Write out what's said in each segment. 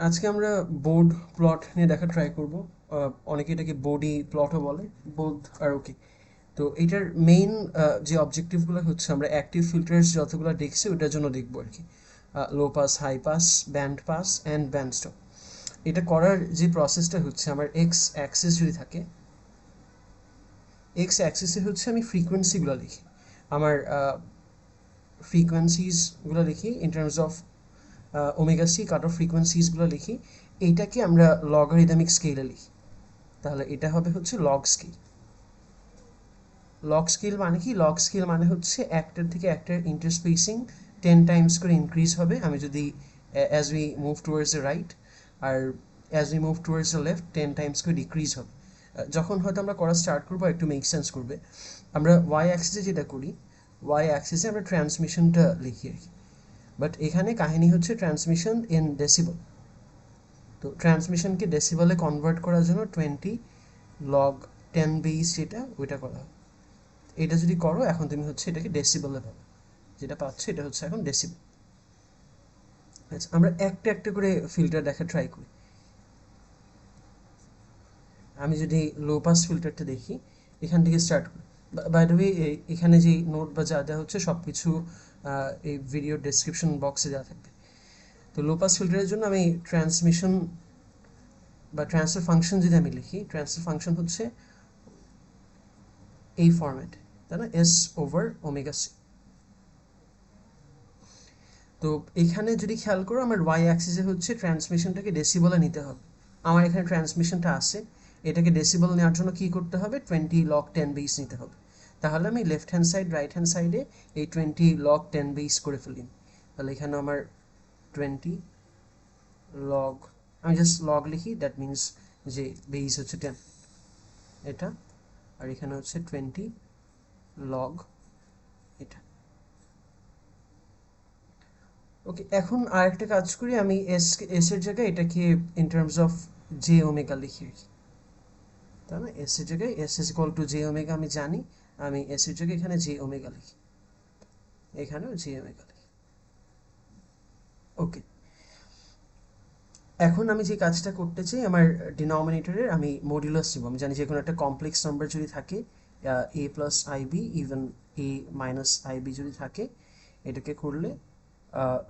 আজকে আমরা board plot নিয়ে দেখা ট্রাই করব। অনেকে এটাকে বডি প্লটও বলে, বোথ আর ওকে। তো এটার মেইন যে অবজেক্টিভগুলো হচ্ছে আমরা অ্যাক্টিভ ফিল্টার্স যতগুলো দেখছি ওটার জন্য দেখবো আর কি। Low pass, high pass, band pass and band stop. এটা করার যে প্রসেসটা হচ্ছে, আমার এক্স অ্যাক্সিস যদি থাকে, এক্স অ্যাক্সিসে হচ্ছে আমি ফ্রিকোয়েন্সিগুলো লিখি। আমার ফ্রিকোয়েন্সিসগুলো লিখি in terms of omega C cut off ফ্রিকোয়েন্সিসগুলো লিখি। এইটাকে আমরা লগারিদমিক স্কেলে লিখি। তাহলে এটা হবে হচ্ছে লগ স্কেল। লগ স্কেল মানে কি? লগ স্কেল মানে হচ্ছে একটার থেকে একটার ইন্টারস্পেসিং 10 টাইমস করে ইনক্রিজ হবে আমি যদি as we move towards the right, আর as we move towards the left 10 times করে ডিক্রিজ হবে। যখন হয়তো আমরা করা স্টার্ট করবো একটু মেক সেন্স করবে। আমরা ওয়াই অ্যাক্সিসে যেটা করি, ওয়াই অ্যাক্সিসে আমরা ট্রান্সমিশনটা লিখি আর কি। বাট এখানে কাহিনী হচ্ছে ট্রান্সমিশন ইন ডেসিবল। তো ট্রান্সমিশনকে ডেসিবলে কনভার্ট করার জন্য 20 log 10 বেস যেটা ওইটা করা হয়। এটা যদি করো এখন তুমি হচ্ছে এটাকে ডেসিবলে পাবে। যেটা পাচ্ছ এটা হচ্ছে এখন ডেসিবল। আচ্ছা, আমরা একটা একটা করে ফিল্টার দেখা ট্রাই করি। আমি যদি লো পাস ফিল্টারটা দেখি, এখান থেকে স্টার্ট করি। বাই দ্য ওয়ে, এখানে যে নোট বা যা দেওয়া হচ্ছে সব কিছু এই ভিডিও ডেসক্রিপশন বক্সে দেওয়া থাকবে। তো লো পাস ফিল্টারের জন্য আমি ট্রান্সমিশন বা ট্রান্সফার ফাংশন যদি আমি লিখি, ট্রান্সফার ফাংশন হচ্ছে এই ফরম্যাট, তাই না? S over omega c. তো এখানে যদি খেয়াল করো, আমার ওয়াই অ্যাক্সিসে হচ্ছে ট্রান্সমিশনটাকে ডেসিবলে নিতে হবে। আমার এখানে ট্রান্সমিশনটা আছে, এটাকে ডেসিবল নেওয়ার জন্য কি করতে হবে? 20 log 10 বেস নিতে হবে। তাহলে আমি left hand side, right hand সাইডে এই 20 log 10 বেস করে ফেলি। তাহলে এখানে আমার 20 log, আমি জাস্ট লগ লিখি, দ্যাট মিনস যে বেস হচ্ছে 10 এটা, আর এখানে হচ্ছে 20 log এটা। ওকে, এখন আরেকটা কাজ করি, আমি এস এর জায়গায় এটাকে in terms of j omega লিখি আর কি। তাই না? এস এর জায়গায় S is equal two J omega আমি জানি, আমি এস এর জায়গায় এখানে জে ওমেগা লিখি, এখানেও জে ওমেগা লিখি। ওকে, এখন আমি যে কাজটা করতে চাই, আমার ডিনোমিনেটরের আমি মডিউলাস নেব। আমি জানি যে কোনো একটা কমপ্লেক্স নাম্বার যদি থাকে, A plus i b, even A minus i b যদি থাকে, এটাকে করলে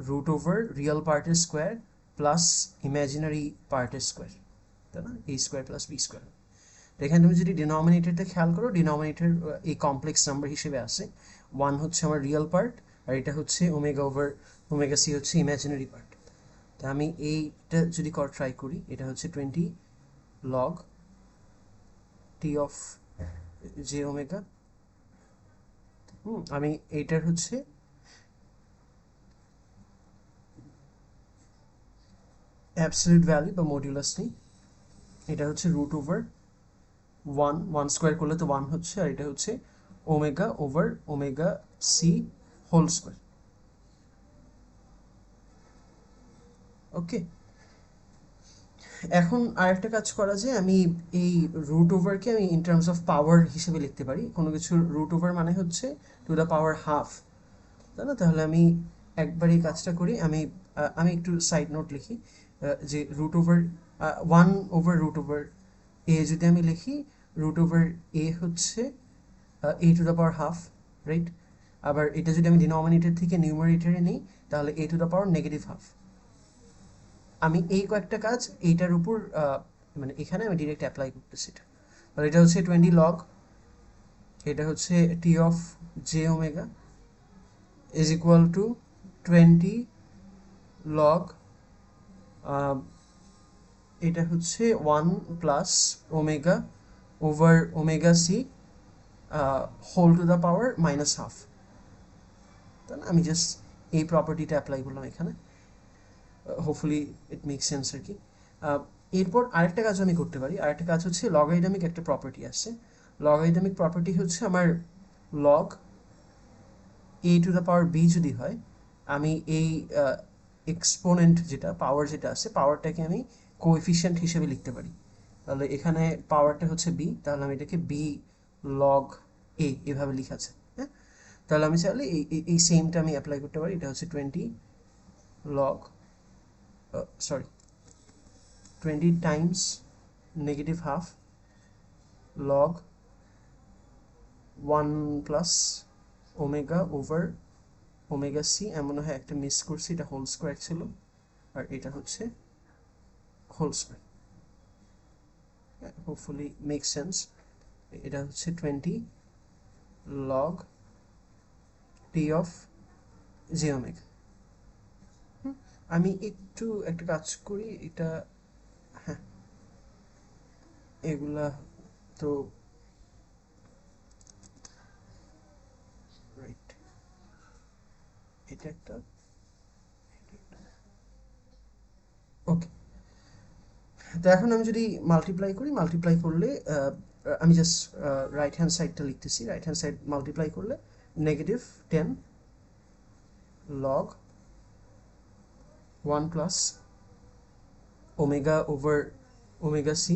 রুট ওভার রিয়েল পার্টের স্কোয়ার প্লাস ইমাজিনারি পার্টের স্কোয়ার, তাই না? A square plus B square. তো এখানে তুমি যদি ডিনোমিনেটরটা খেয়াল করো, ডিনোমিনেটর এই কমপ্লেক্স নাম্বার হিসেবে আসে। ওয়ান হচ্ছে আমার রিয়েল পার্ট, আর এটা হচ্ছে ওমেগা ওভার ওমেগা সি হচ্ছে ইমাজিনারি পার্ট। তা আমি এইটা যদি ট্রাই করি, এটা হচ্ছে 20 log T of J omega. আমি এইটার হচ্ছে অ্যাবসলিউট ভ্যালু বা মডিউলাস নেই। এটা হচ্ছে root over one, one square করলে তো ওয়ান হচ্ছে, আর এটা হচ্ছে omega over omega C whole square. Okay, এখন আরেকটা কাজ করা যায়, আমি এই রুট ওভারকে আমি ইন টার্মস অফ পাওয়ার হিসেবে লিখতে পারি। কোনো কিছুর রুট ওভার মানে হচ্ছে টু দ্য পাওয়ার হাফ, তাই না? তাহলে আমি একবার এই কাজটা করি, আমি একটু সাইড নোট লিখি, যে root over one over root over A যদি আমি লিখি, রুট ওভার এ হচ্ছে A to the power half, right? আবার এটা যদি আমি ডিনোমিনেটর থেকে নিউমারেটরে নিই, তাহলে A to the power negative half. আমি এই কয়েকটা কাজ এইটার উপর মানে এখানে আমি ডিরেক্ট অ্যাপ্লাই করতেছি এটা। তাহলে এটা হচ্ছে 20 log, এটা হচ্ছে T of j omega is equal to 20 log, এটা হচ্ছে 1 plus omega over omega C whole to the power minus half. তাই না? আমি জাস্ট এই প্রপার্টিটা অ্যাপ্লাই করলাম এখানে। হোপফুলি ইট মেক সেন্স আর কি। এরপর আরেকটা কাজ আমি করতে পারি, আরেকটা কাজ হচ্ছে লগারিদমিক একটা প্রপার্টি আছে। লগারিদমিক প্রপার্টি হচ্ছে আমার log a to the power b যদি হয়, আমি এই এক্সপোনেন্ট যেটা পাওয়ার যেটা আছে, পাওয়ারটাকে আমি কোএফিশিয়েন্ট হিসেবে লিখতে পারি। তাহলে এখানে পাওয়ারটা হচ্ছে বি, তাহলে আমি এটাকে বি লগ এ এভাবে লিখা আছে। হ্যাঁ, তাহলে আমি চাইলে এই সেমটা আমি অ্যাপ্লাই করতে পারি। এটা হচ্ছে 20 log, sorry, 20 times negative half log 1 plus omega over omega c, এমন হয় একটা মিস করছি, এটা হোল স্কোয়ার ছিল আর এটা হচ্ছে whole square. Hopefully make sense. এটা হচ্ছে 20 log t of g omega. আমি একটু একটা কাজ করি, এটা হ্যাঁ এগুলা তো রাইট, এটা একটা ওকে। তো এখন আমি যদি মাল্টিপ্লাই করলে আমি জাস্ট রাইট হ্যান্ড সাইডটা লিখতেছি, রাইট হ্যান্ড সাইড মাল্টিপ্লাই করলে negative 10 log 1 plus omega over omega C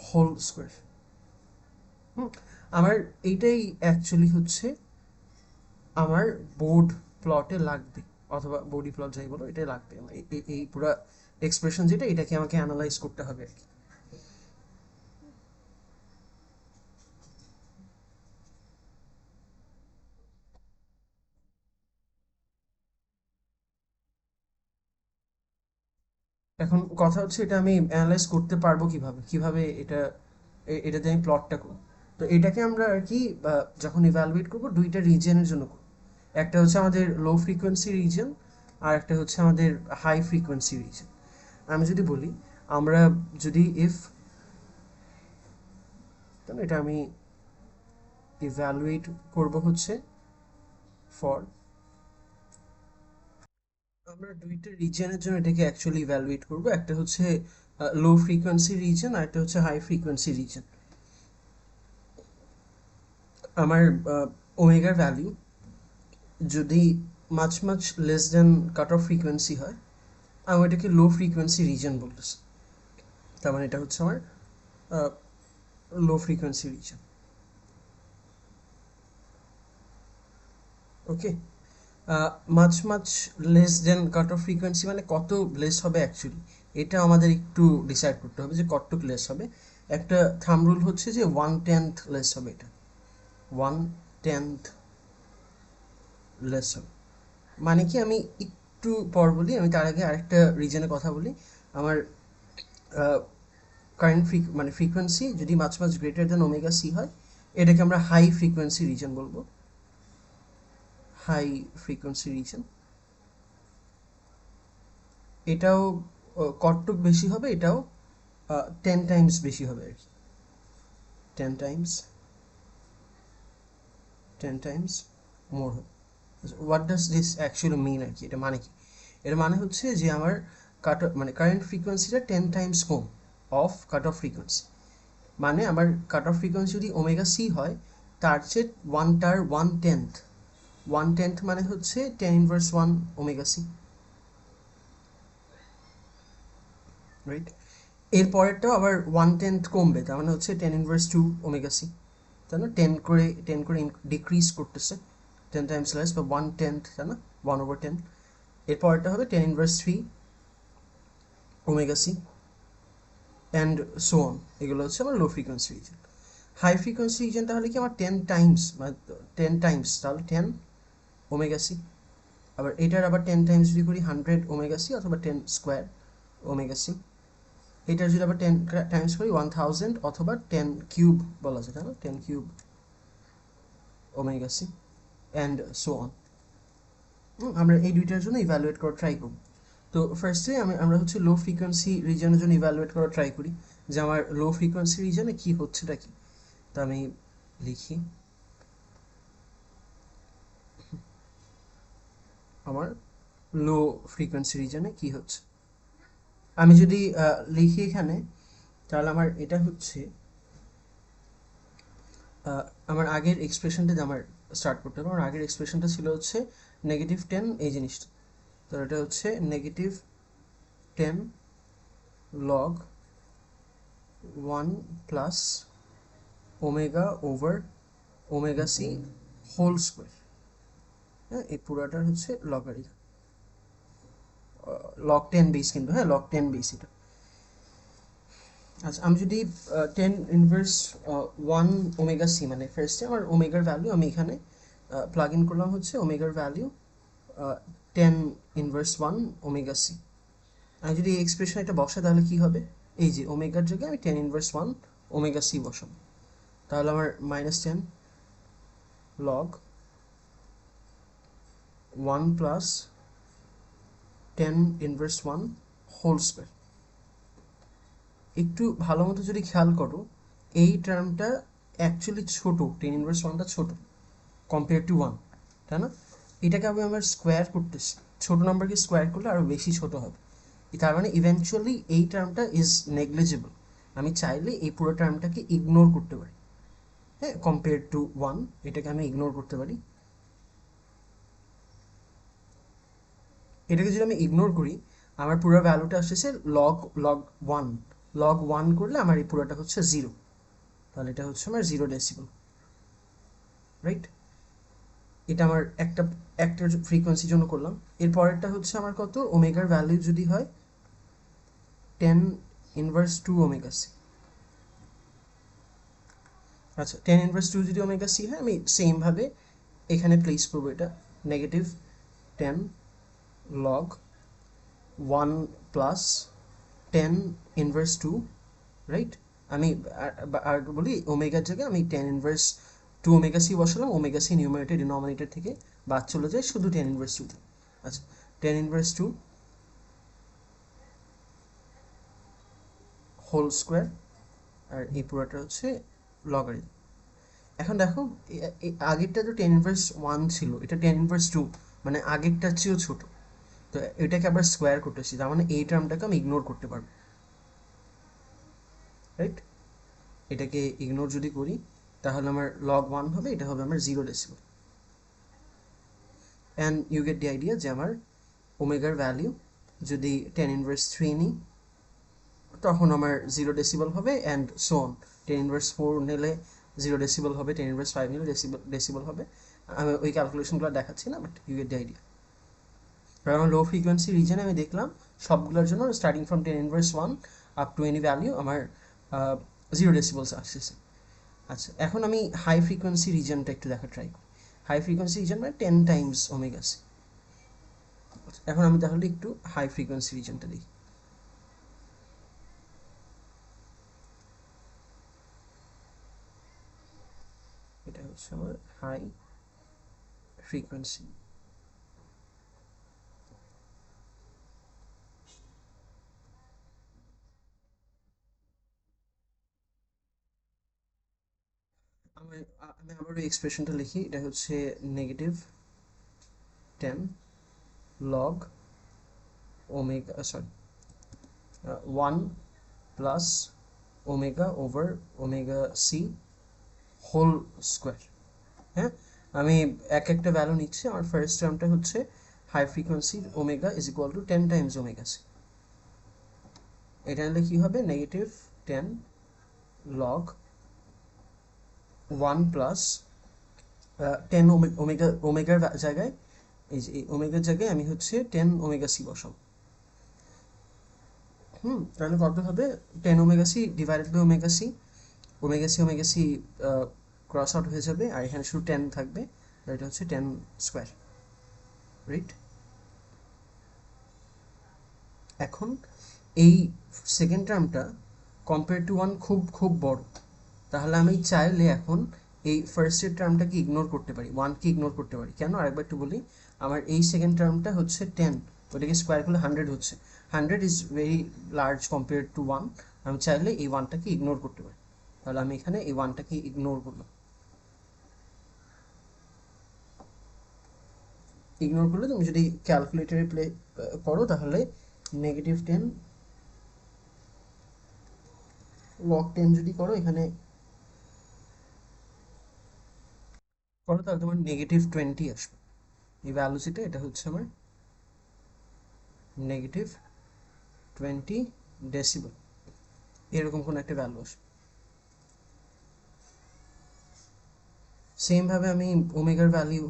whole square. আমার এইটাই অ্যাকচুয়ালি হচ্ছে আমার বোর্ড প্লটে লাগবে, অথবা বডি প্লট যাই বলো, এটাই লাগবে এই পুরো এক্সপ্রেশন যেটা, এটাকে আমাকে অ্যানালাইজ করতে হবে আর কি। এখন কথা হচ্ছে এটা আমি অ্যানালাইজ করতে পারবো কিভাবে, এটাতে আমি প্লটটা করব। তো এটাকে আমরা আর কি যখন ইভ্যালুয়েট করবো দুইটা রিজনের জন্য করব। একটা হচ্ছে আমাদের লো ফ্রিকোয়েন্সি রিজন, আর একটা হচ্ছে আমাদের হাই ফ্রিকোয়েন্সি রিজন। আমি যদি বলি, আমরা যদি এটা আমি ইভ্যালুয়েট করব হচ্ছে ফর, আমরা দুইটা রিজনের জন্য এটাকে অ্যাকচুয়ালি ইভ্যালুয়েট করব। একটা হচ্ছে লো ফ্রিকোয়েন্সি রিজন, আর একটা হচ্ছে হাই ফ্রিকোয়েন্সি রিজন। আমার ওমেগার ভ্যালু যদি much much less than cut off frequency হয়, আমি এটাকে লো ফ্রিকোয়েন্সি রিজন বলতেছি। তার মানে এটা হচ্ছে আমার low frequency region. Okay, much much less than cut off frequency মানে কত লেস হবে অ্যাকচুয়ালি, এটা আমাদের একটু ডিসাইড করতে হবে যে কতটুকু লেস হবে। একটা থাম্ব রুল হচ্ছে যে 1/10 লেস হবে, এটা 1/10 লেস হবে। মানে কি, আমি একটু পর বলি, আমি তার আগে আরেকটা রিজনের কথা বলি। আমার কারেন্ট মানে ফ্রিকোয়েন্সি যদি মাছ মাছ গ্রেটার দেন ওমেগা সি হয়, এটাকে আমরা হাই ফ্রিকোয়েন্সি রিজন বলবো, হাই ফ্রিকোয়েন্সি রিজন। এটাও কতটুক বেশি হবে, এটাও 10 টাইমস বেশি হবে আর কি, 10 টাইমস 10 টাইমস মোর হবে। হোয়াট ডাজ দিস অ্যাকচুয়ালি মিন আর কি, এটা মানে কি? এর মানে হচ্ছে যে আমার মানে current ফ্রিকোয়েন্সিটা 10 Times com of cut off frequency. মানে আমার কাট অফ ফ্রিকোয়েন্সি যদি ওমেগা সি হয়, তার চেয়ে 1/10 মানে হচ্ছে 10⁻1 ওমেগা সি, রাইট? এর পরেরটাও আবার 1/10 কমবে, তার মানে হচ্ছে 10⁻2 ওমেগা সি, তাই না? 10 করে ডিক্রিজ করতেছে, 10 টাইমস লেস বা 1/10, তাই না? 1/10। এর পরেরটা হবে 10⁻3 omega C and so on. এগুলো হচ্ছে আমার low frequency region. High frequency রিজনটা হলে কি আমার 10 টাইমস, মানে 10 টাইমস, তাহলে 10 ওমেগা সি। আবার এটার আবার 10 টাইমস যদি করি 100 ওমেগা সি, অথবা 10 স্কোয়ার ওমেগা সি। এটার যদি আবার 10 টাইমস করি 1000, অথবা 10 কিউব বলা যায়, তাই না? 10 cube omega C and so on. আমরা এই দুইটার জন্য ইভ্যালুয়েট করা ট্রাই করব। তো ফার্স্টে আমরা হচ্ছে লো ফ্রিকোয়েন্সি রিজনের জন্য ইভ্যালুয়েট করা ট্রাই করি যে আমার লো ফ্রিকোয়েন্সি রিজনে কী হচ্ছেটা কি। তো আমি লিখি আমার লো ফ্রিকোয়েন্সি রিজনে কি হচ্ছে। আমি যদি লিখি এখানে, তাহলে আমার এটা হচ্ছে আমার আগের এক্সপ্রেশনটা যে আমার স্টার্ট করতে হবে। আমার আগের এক্সপ্রেশনটা ছিল হচ্ছে -10 এই জিনিসটা। তো এটা হচ্ছে -10 log 1 plus omega over omega C whole square. হ্যাঁ, এই পুরাটার হচ্ছে লগারিদম, লগ 10 বেস, কিন্তু হ্যাঁ লগ 10 বেস এটা। আচ্ছা আমি যদি 10 ইনভার্স 1 ওমেগা সি মানে ফার্স্টে আমার ওমেগার ভ্যালু আমি এখানে প্লাগ ইন করলাম হচ্ছে ওমেগার ভ্যালু 10 ইনভার্স 1 ওমেগা সি। আমি যদি এই এক্সপ্রেশন এটা বসাই তাহলে কি হবে, এই যে ওমেগার জায়গায় আমি 10 ইনভার্স 1 ওমেগা সি বসাবো, তাহলে আমার -10 log 1 plus 10 inverse 1 whole square. একটু ভালো মতো যদি খেয়াল করো এই টার্মটা অ্যাকচুয়ালি ছোট, 10 ইনভার্স 1টা ছোট কম্পেয়ার টু 1, তাই না? এটাকে আমি আমার স্কোয়ার করতেছি, ছোট নাম্বারকে স্কোয়ার করলে আরও বেশি ছোট হবে, তার মানে ইভেনচুয়ালি এই টার্মটা ইজ নেগলিজিবল। আমি চাইলে এই পুরো টার্মটাকে ইগনোর করতে পারি, হ্যাঁ, কম্পেয়ার টু 1 এটাকে আমি ইগনোর করতে পারি। এটাকে যদি আমি ইগনোর করি আমার পুরো ভ্যালুটা আসছে লগ লগ 1, লগ 1 করলে আমার এই পুরোটা হচ্ছে 0, তাহলে এটা হচ্ছে আমার 0 ডেসিবেল, রাইট? এটা আমার একটা একটা ফ্রিকোয়েন্সির জন্য করলাম। এর পরেরটা হচ্ছে আমার কত, ওমেগার ভ্যালু যদি হয় 10 ইনভার্স 2 ওমেগা সি। আচ্ছা 10 ইনভার্স 2 যদি ওমেগা সি হয় আমি সেমভাবে এখানে প্লেস করবো এটা -10 লগ 1 প্লাস 10 ইনভার্স 2, রাইট? আমি আর বলি ওমেগার জায়গায় আমি 10 ইনভার্স 2 ওমেগা সি বসালাম, ওমেগা সি নিউমারেটর ডিনোমিনেটর থেকে বাদ চলে যায়, শুধু 10 ইনভার্স 2। আচ্ছা 10 ইনভার্স 2 হোল স্কোয়ার, আর এই পুরোটা হচ্ছে লগারিদম। এখন দেখো আগেরটা তো 10 ইনভার্স 1 ছিল, এটা 10 ইনভার্স 2 মানে আগেরটার চেয়েও ছোট, তো এটাকে আবার স্কোয়ার করতেছি, তার মানে এই টার্মটাকে আমি ইগনোর করতে পারবো, রাইট? এটাকে ইগনোর যদি করি তাহলে আমার লগ 1 হবে, এটা হবে আমার 0 decibel. And you get the idea যে আমার ওমেগার ভ্যালু যদি 10 ইনভার্স 3 নিই তখন আমার 0 ডেসিবেল হবে, অ্যান্ড সো অন। 10 ইনভার্স 4 নিলে 0 ডেসিবেল হবে, 10 ইনভার্স 5 নিলে ডেসিবেল হবে। আমি ওই ক্যালকুলেশনগুলো দেখাচ্ছি না, but you get the idea. এবার আমার লো ফ্রিকোয়েন্সি রিজনে আমি দেখলাম সবগুলোর জন্য starting from 10 inverse 1 up to any value আমার 0 ডেসিবেলস আসছে। আচ্ছা এখন আমি হাই ফ্রিকোয়েন্সি রিজনটা একটু দেখা ট্রাই করি। হাই ফ্রিকোয়েন্সি রিজন মানে 10 টাইমস ওমেগা সি। এখন আমি তাহলে একটু হাই ফ্রিকোয়েন্সি রিজনটা দেখি। এটা হচ্ছে আমার হাই ফ্রিকোয়েন্সি। আমি আমি আবার ওই এক্সপ্রেশনটা লিখি, এটা হচ্ছে -10 log omega, sorry 1 plus omega over omega C whole square. হ্যাঁ, আমি এক একটা ভ্যালু নিচ্ছি। আমার ফার্স্ট টার্মটা হচ্ছে high frequency omega is equal to 10 times omega C. এটা নিলে কি হবে, -10 লগ 1 প্লাস 10 ওমেগা, ওমেগার জায়গায় এই যে ওমেগার জায়গায় আমি হচ্ছে 10 ওমেগা সি বসাবো। তাহলে কত হবে, 10 omega c divided by omega c, omega c cross out হয়ে যাবে, আর এখানে শুধু 10 থাকবে, আর এটা হচ্ছে 10 স্কোয়ার, রাইট? এখন এই সেকেন্ড টার্মটা কম্পেয়ার টু 1 খুব খুব বড়, তাহলে আমি চাইলে এখন এই ফার্স্টের টার্মটাকে ইগনোর করতে পারি, 1কে ইগনোর করতে পারি। কেন, আরেকবার একটু বলি। আমার এই সেকেন্ড টার্মটা হচ্ছে 10, ওটাকে স্কোয়ার করলে 100 হচ্ছে, 100 is very large compare to 1। আমি চাইলে এই 1টাকে ইগনোর করতে পারি, তাহলে আমি এখানে এই 1টাকে ইগনোর করলাম। ইগনোর করলে তুমি যদি ক্যালকুলেটরে প্লে করো তাহলে -10 লগ 10 যদি করো এখানে করো তাহলে তোমার -20 আসবে। এই ভ্যালু যেটা, এটা হচ্ছে আমার -20 ডেসিবেল, এরকম কোনো একটা ভ্যালু আসবে। সেমভাবে আমি ওমেগার ভ্যালু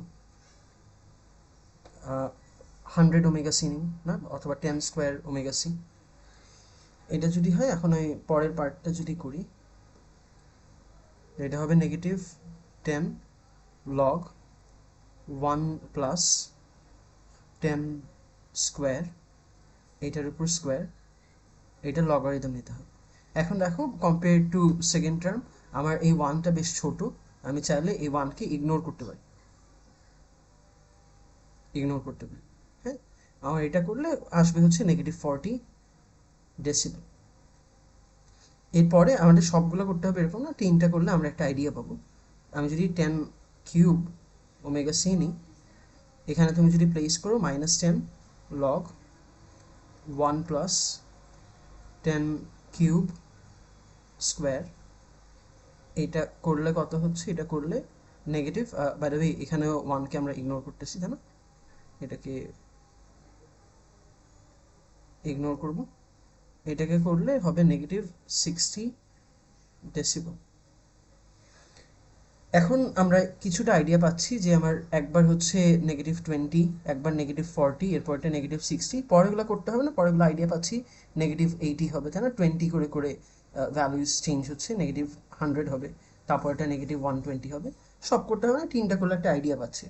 100 ওমেগা সি নিই না, অথবা 10 স্কোয়ার ওমেগা সি। এটা যদি হয়, এখন আমি পরের পার্টটা যদি করি, এটা হবে নেগেটিভ 10 লগ 1 প্লাস 10 স্কোয়ার, এটার উপর স্কোয়ার, এটা লগারিদম নিতে হবে। এখন দেখো কম্পেয়ার টু সেকেন্ড টার্ম আমার এই 1টা বেশ ছোট, আমি চাইলে এই 1কে ইগনোর করতে পারি, হ্যাঁ। আমার এটা করলে আসবে হচ্ছে নেগেটিভ 40 ডেসিবেল। এরপরে আমাদের সবগুলো করতে হবে এরকম না, 3টা করলে আমরা একটা আইডিয়া পাবো। আমি যদি 10 কিউব ওমেগা সি নিই, এখানে তুমি যদি প্লেস করো -10 লগ 1 প্লাস 10 কিউব স্কোয়ার, এটা করলে কত হচ্ছে, এটা করলে নেগেটিভ, বাই দ্য ওয়ে এখানেও 1কে আমরা ইগনোর করতেছি, তাই না, এটাকে ইগনোর করব, এটাকে করলে হবে নেগেটিভ 60 ডেসিবেল। এখন আমরা কিছুটা আইডিয়া পাচ্ছি যে আমার একবার হচ্ছে নেগেটিভ 20, একবার নেগেটিভ 40, এরপরটা নেগেটিভ 60, পরেগুলো করতে হবে না, পরেগুলো আইডিয়া পাচ্ছি নেগেটিভ 80 হবে, তাই না, 20 করে করে ভ্যালুজ চেঞ্জ হচ্ছে, নেগেটিভ 100 হবে, তারপরটা নেগেটিভ 120 হবে, সব করতে হবে না, 3টা করলে একটা আইডিয়া পাচ্ছি।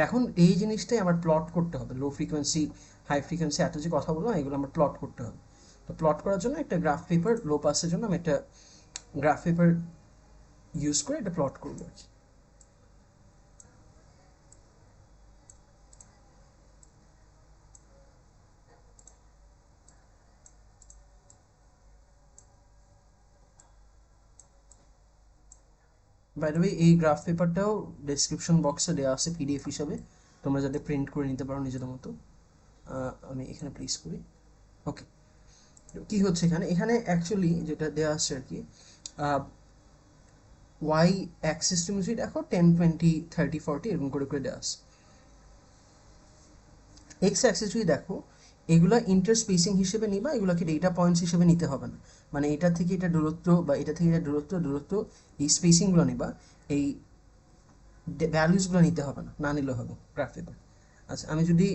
এখন এই জিনিসটাই আমার প্লট করতে হবে, লো ফ্রিকোয়েন্সি হাই ফ্রিকোয়েন্সি এত যে কথা বললাম এগুলো আমার প্লট করতে হবে। তো প্লট করার জন্য একটা গ্রাফ পেপার, লো পাসের জন্য আমি একটা গ্রাফ পেপার ইউজ করে এটা প্লট করবো আর কি। বাই দ্য ওয়ে এই গ্রাফ পেপারটাও ডেসক্রিপশন বক্সে দেওয়া আছে পিডিএফ হিসাবে, তোমরা যাতে প্রিন্ট করে নিতে পারো নিজেদের মতো। আমি এখানে প্লেস করি, ওকে। কি হচ্ছে এখানে, এখানে অ্যাকচুয়ালি যেটা দেওয়া আছে আর কি, ওয়াই অ্যাক্সিস তুমি যদি দেখো 10 20 30 40 এরকম করে করে দেওয়া আছে। এক্স অ্যাক্সিস যদি দেখো, এগুলা ইন্টারস্পেসিং হিসেবে নিবা, এগুলোকে ডেটা পয়েন্টস হিসেবে নিতে হবে না, মানে এটা থেকে এটা দূরত্ব বা এটা থেকে এটা দূরত্ব এই স্পেসিংগুলো নিবা, এই ভ্যালুসগুলো নিতে হবে না, না নিলেও হবে গ্রাফ পেপার। আচ্ছা, আমি যদি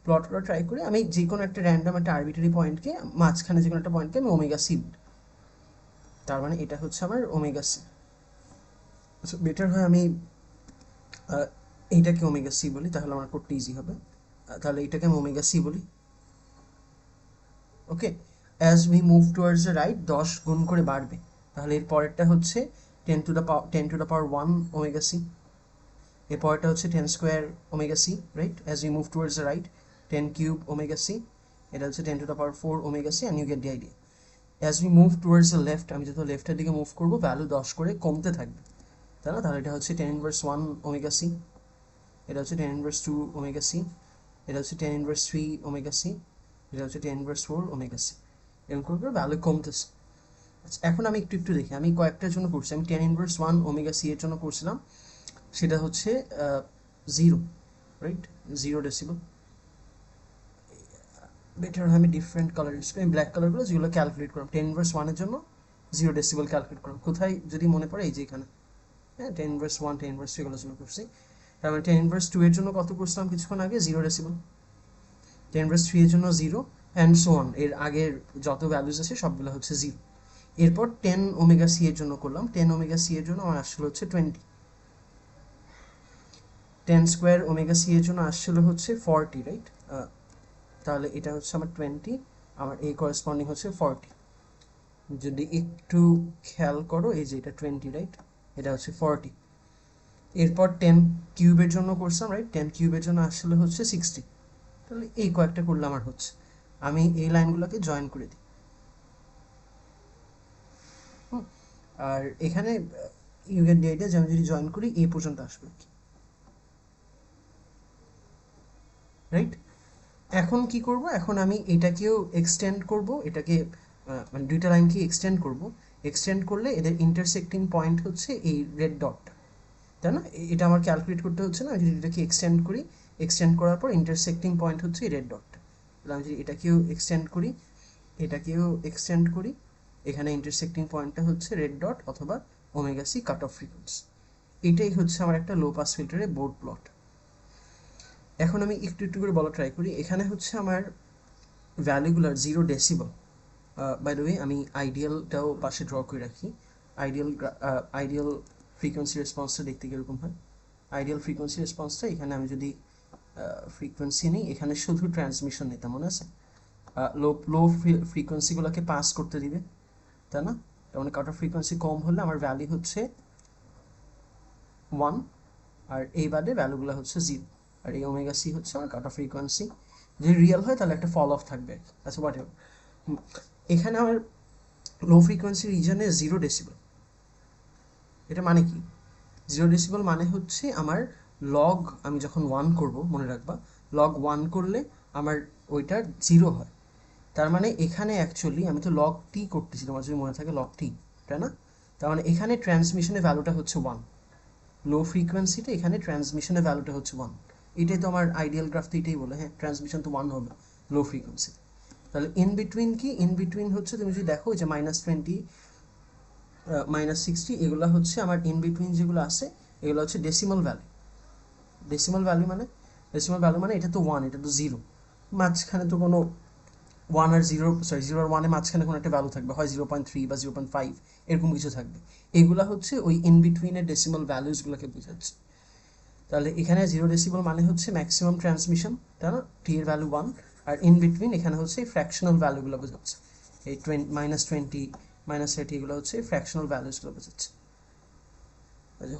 প্লট করা ট্রাই করি, আমি যে কোনো একটা র্যান্ডম একটা আরবিটারি পয়েন্টকে, মাঝখানে যে কোনো একটা পয়েন্টকে আমি ওমেগা সি, তার মানে এটা হচ্ছে আমার ওমেগা সি। আচ্ছা, বেটার হয় আমি এইটাকে ওমেগা সি বলি, তাহলে আমার করতে ইজি হবে। তাহলে এটাকে আমি ওমেগা সি বলি, okay. As we move towards the right 10 গুণ করে বাড়বে, তাহলে এর পরেরটা হচ্ছে 10 to the power 1 omega C, এর পরেরটা হচ্ছে 10 square omega C, right, as we move towards the right 10 cube omega C, এটা হচ্ছে 10 to the power 4 omega C, and you get the idea. As we move towards the left, আমি যত লেফটের দিকে move করবো value 10 করে কমতে থাকবে, তাই না, তাহলে এটা হচ্ছে 10 ইনভার্স 1 ওমেগা সি, এটা হচ্ছে 10 ইনভার্স 2 ওমেগা সি, এটা হচ্ছে 10 ইনভার্স 3 ওমেগা সি, এটা হচ্ছে 10 ইনভার্স 4 ওমেগা সি, এরকম করে ভ্যালু কমতেছে। আচ্ছা, এখন আমি একটু দেখি, আমি কয়েকটার জন্য করছি, আমি 10 ইনভার্স 1 ওমেগা সি এর জন্য করছিলাম, সেটা হচ্ছে 0, রাইট, 0 ডেসিবেল। বেটার আমি ডিফারেন্ট কালার ইউজ করি, আমি ব্ল্যাক কালারগুলো যেগুলো ক্যালকুলেট করলাম 10 ইনভার্স 1-এর জন্য 0 ডেসিবেল ক্যালকুলেট করলাম, কোথায় যদি মনে পড়ে এই যে এখানে, হ্যাঁ, 10 ইনভার্স 1 10 ইনভার্স 3 এগুলোর জন্য করছি। তার মানে 10 ইনভার্স 2 এর জন্য কত করছিলাম কিছুক্ষণ আগে, 0 ডেসিবেল, 10 ইনভার্স 3 এর জন্য 0, অ্যান্ড সো অন, এর আগের যত ভ্যালুজ আছে সবগুলো হচ্ছে 0। এরপর 10 ওমেগা সি এর জন্য করলাম, 10 ওমেগা সি এর জন্য আমার আসলে হচ্ছে 20, 10 স্কোয়ার ওমেগা সি এর জন্য আসছিল হচ্ছে 40, রাইট, তাহলে এটা হচ্ছে আমার 20, আমার এই করেসপন্ডিং হচ্ছে 40, যদি একটু খেয়াল করো এই যে এটা 20, রাইট, এটা হচ্ছে 40। এরপর 10 কিউবের জন্য করছিলাম, রাইট, 10 কিউবের জন্য আসলে হচ্ছে 60, তাহলে এই কয়েকটা করলে আমার হচ্ছে, আমি এই লাইনগুলোকে জয়েন করে দিই। আর এখানে ইউ গেট দি আইডিয়া যে আমি যদি জয়েন করি এই পর্যন্ত আসবে, রাইট। এখন কি করব, এখন আমি এটাকেও এক্সটেন্ড করব, এটাকে মানে দুইটা লাইনকে এক্সটেন্ড করব, এক্সটেন্ড করলে এদের ইন্টারসেক্টিং পয়েন্ট হচ্ছে এই রেড ডটটা, তাই না, এটা আমার ক্যালকুলেট করতে হচ্ছে না, আমি যদি এটাকে এক্সটেন্ড করি, এক্সটেন্ড করার পর ইন্টারসেক্টিং পয়েন্ট হচ্ছে এই রেড ডটটা, তাহলে আমি যদি এটাকেও এক্সটেন্ড করি, এটাকেও এক্সটেন্ড করি, এখানে ইন্টারসেক্টিং পয়েন্টটা হচ্ছে রেড ডট অথবা omega C cut off frequency. এটাই হচ্ছে আমার একটা লো পাস ফিল্টারের বোর্ড প্লট। এখন আমি একটু করে বলা ট্রাই করি, এখানে হচ্ছে আমার ভ্যালুগুলার 0 ডেসিবেল, বাই দ্য ওয়ে আমি আইডিয়ালটাও পাশে ড্র করে রাখি। আইডিয়াল ফ্রিকোয়েন্সি রেসপন্সটা দেখতে কীরকম হয়। আইডিয়াল ফ্রিকোয়েন্সি রেসপন্সটা এখানে আমি যদি ফ্রিকোয়েন্সি নিই, এখানে শুধু ট্রান্সমিশন নিতাম, মনে আছে? লো ফ্রিকোয়েন্সিগুলোকে পাস করতে দিবে, তাই না? তার মানে কাট অফ ফ্রিকোয়েন্সি কম হলে আমার ভ্যালু হচ্ছে 1, আর এই বাদে ভ্যালুগুলো হচ্ছে 0। আর এই ওমেগা সি হচ্ছে আমার কাট অফ ফ্রিকোয়েন্সি। যদি রিয়েল হয় তাহলে একটা ফল অফ থাকবে। আচ্ছা, হোয়াট এভার। এখানে আমার লো ফ্রিকোয়েন্সি রিজনে 0 ডেসিবেল। এটা মানে কি? 0 ডেসিবেল মানে হচ্ছে আমার লগ, আমি যখন 1 করব, মনে রাখবা লগ 1 করলে আমার ওইটা 0 হয়। তার মানে এখানে অ্যাকচুয়ালি আমি তো লগ টি করতেছি, তোমার যদি মনে থাকে লগ টি, তাই না? তার মানে এখানে ট্রান্সমিশনের ভ্যালুটা হচ্ছে 1। লো ফ্রিকোয়েন্সিতে এখানে ট্রান্সমিশনের ভ্যালুটা হচ্ছে 1। এটাই তো আমার আইডিয়াল গ্রাফতে এটাই বলে, হ্যাঁ ট্রান্সমিশন তো 1 হবে লো ফ্রিকোয়েন্সি। তাহলে ইন বিটুইন কি? ইন বিটুইন হচ্ছে তুমি যদি দেখো যে -20, -60, এগুলো হচ্ছে আমার ইন বিটুইন যেগুলো আছে, এগুলো হচ্ছে ডেসিমাল ভ্যালু। ডেসিমাল ভ্যালু মানে এটা তো 1, এটা তো 0, মাঝখানে তো কোনো 1 আর 0, সরি 0 আর 1 এর মাঝখানে কোনো একটা ভ্যালু থাকবে, হয় 0.3 বা 0.5, এরকম কিছু থাকবে। এগুলা হচ্ছে ওই ইন বিটুইনের ডেসিমাল ভ্যালুসগুলোকে বোঝাচ্ছে। তাহলে এখানে 0 ডেসিবেল মানে হচ্ছে ম্যাক্সিমাম ট্রান্সমিশন, তাই না? টি এর ভ্যালু 1, আর ইন বিটুইন এখানে হচ্ছে এই ফ্র্যাকশনাল ভ্যালুগুলো বোঝাচ্ছে। এই -20, -30 এগুলো হচ্ছে ফ্র্যাকশনাল ভ্যালুসগুলো বোঝাচ্ছে।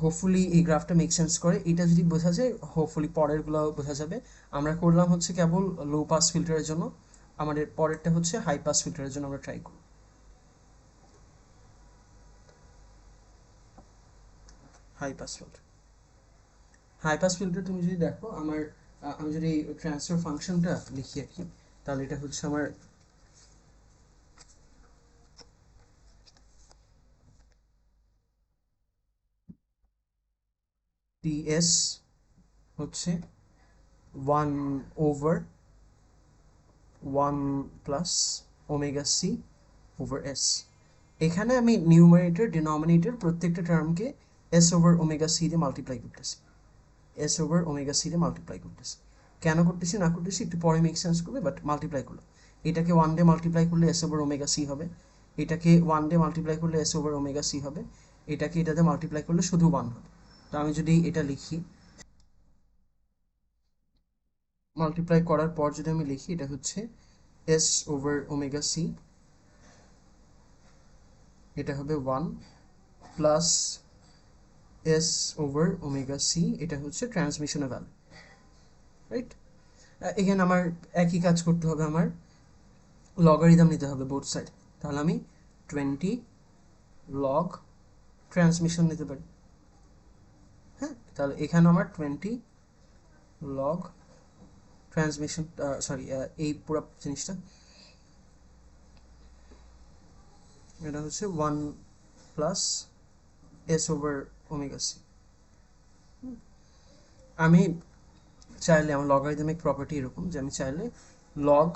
হোপফুলি এই গ্রাফটা মেক সেন্স করে। এটা যদি বোঝা যায়, হোপফুলি পরেরগুলো বোঝা যাবে। আমরা করলাম হচ্ছে কেবল লো পাস ফিল্টারের জন্য, আমাদের পরেরটা হচ্ছে হাই পাস ফিল্টারের জন্য আমরা ট্রাই করব। হাই পাস ফিল্টার তুমি যদি দেখো আমার, আমি যদি ট্রান্সফার ফাংশনটা লিখি আর কি, তাহলে এটা হচ্ছে আমার টিএস হচ্ছে 1/1 plus omega c over s. এখানে আমি নিউমারেটর ডিনোমিনেটর প্রত্যেকটা টার্মকে এস ওভার ওমেগা সি দিয়ে মাল্টিপ্লাই করতেছি। কেন করতেছি না করতেছি একটু পরে মেক সেন্স করবে, বাট মাল্টিপ্লাই করলো। এটাকে 1 ডে মাল্টিপ্লাই করলে এস ওভার ওমেগা সি হবে, এটাকে 1 ডে মাল্টিপ্লাই করলে এস ওভার ওমেগা সি হবে, এটাকে এটাতে মাল্টিপ্লাই করলে শুধু 1 হবে। তো আমি যদি এটা লিখি, মাল্টিপ্লাই করার পর যদি আমি লিখি, এটা হচ্ছে এস ওভার ওমেগা সি, এটা হবে 1 plus s over omega C, এটা হচ্ছে ট্রান্সমিশনের ভ্যালু, রাইট? এখানে আমার একই কাজ করতে হবে, আমার লগারিদম নিতে হবে বোথ সাইড। তাহলে আমি 20 লগ ট্রান্সমিশন নিতে পারি। হ্যাঁ, তাহলে এখানে আমার 20 লগ ট্রান্সমিশন, সরি, এই পুরো জিনিসটা এটা হচ্ছে 1 plus s over omega c. আমি চাইলে আমার লগারিদমিক প্রপার্টি এরকম যে আমি চাইলে লগ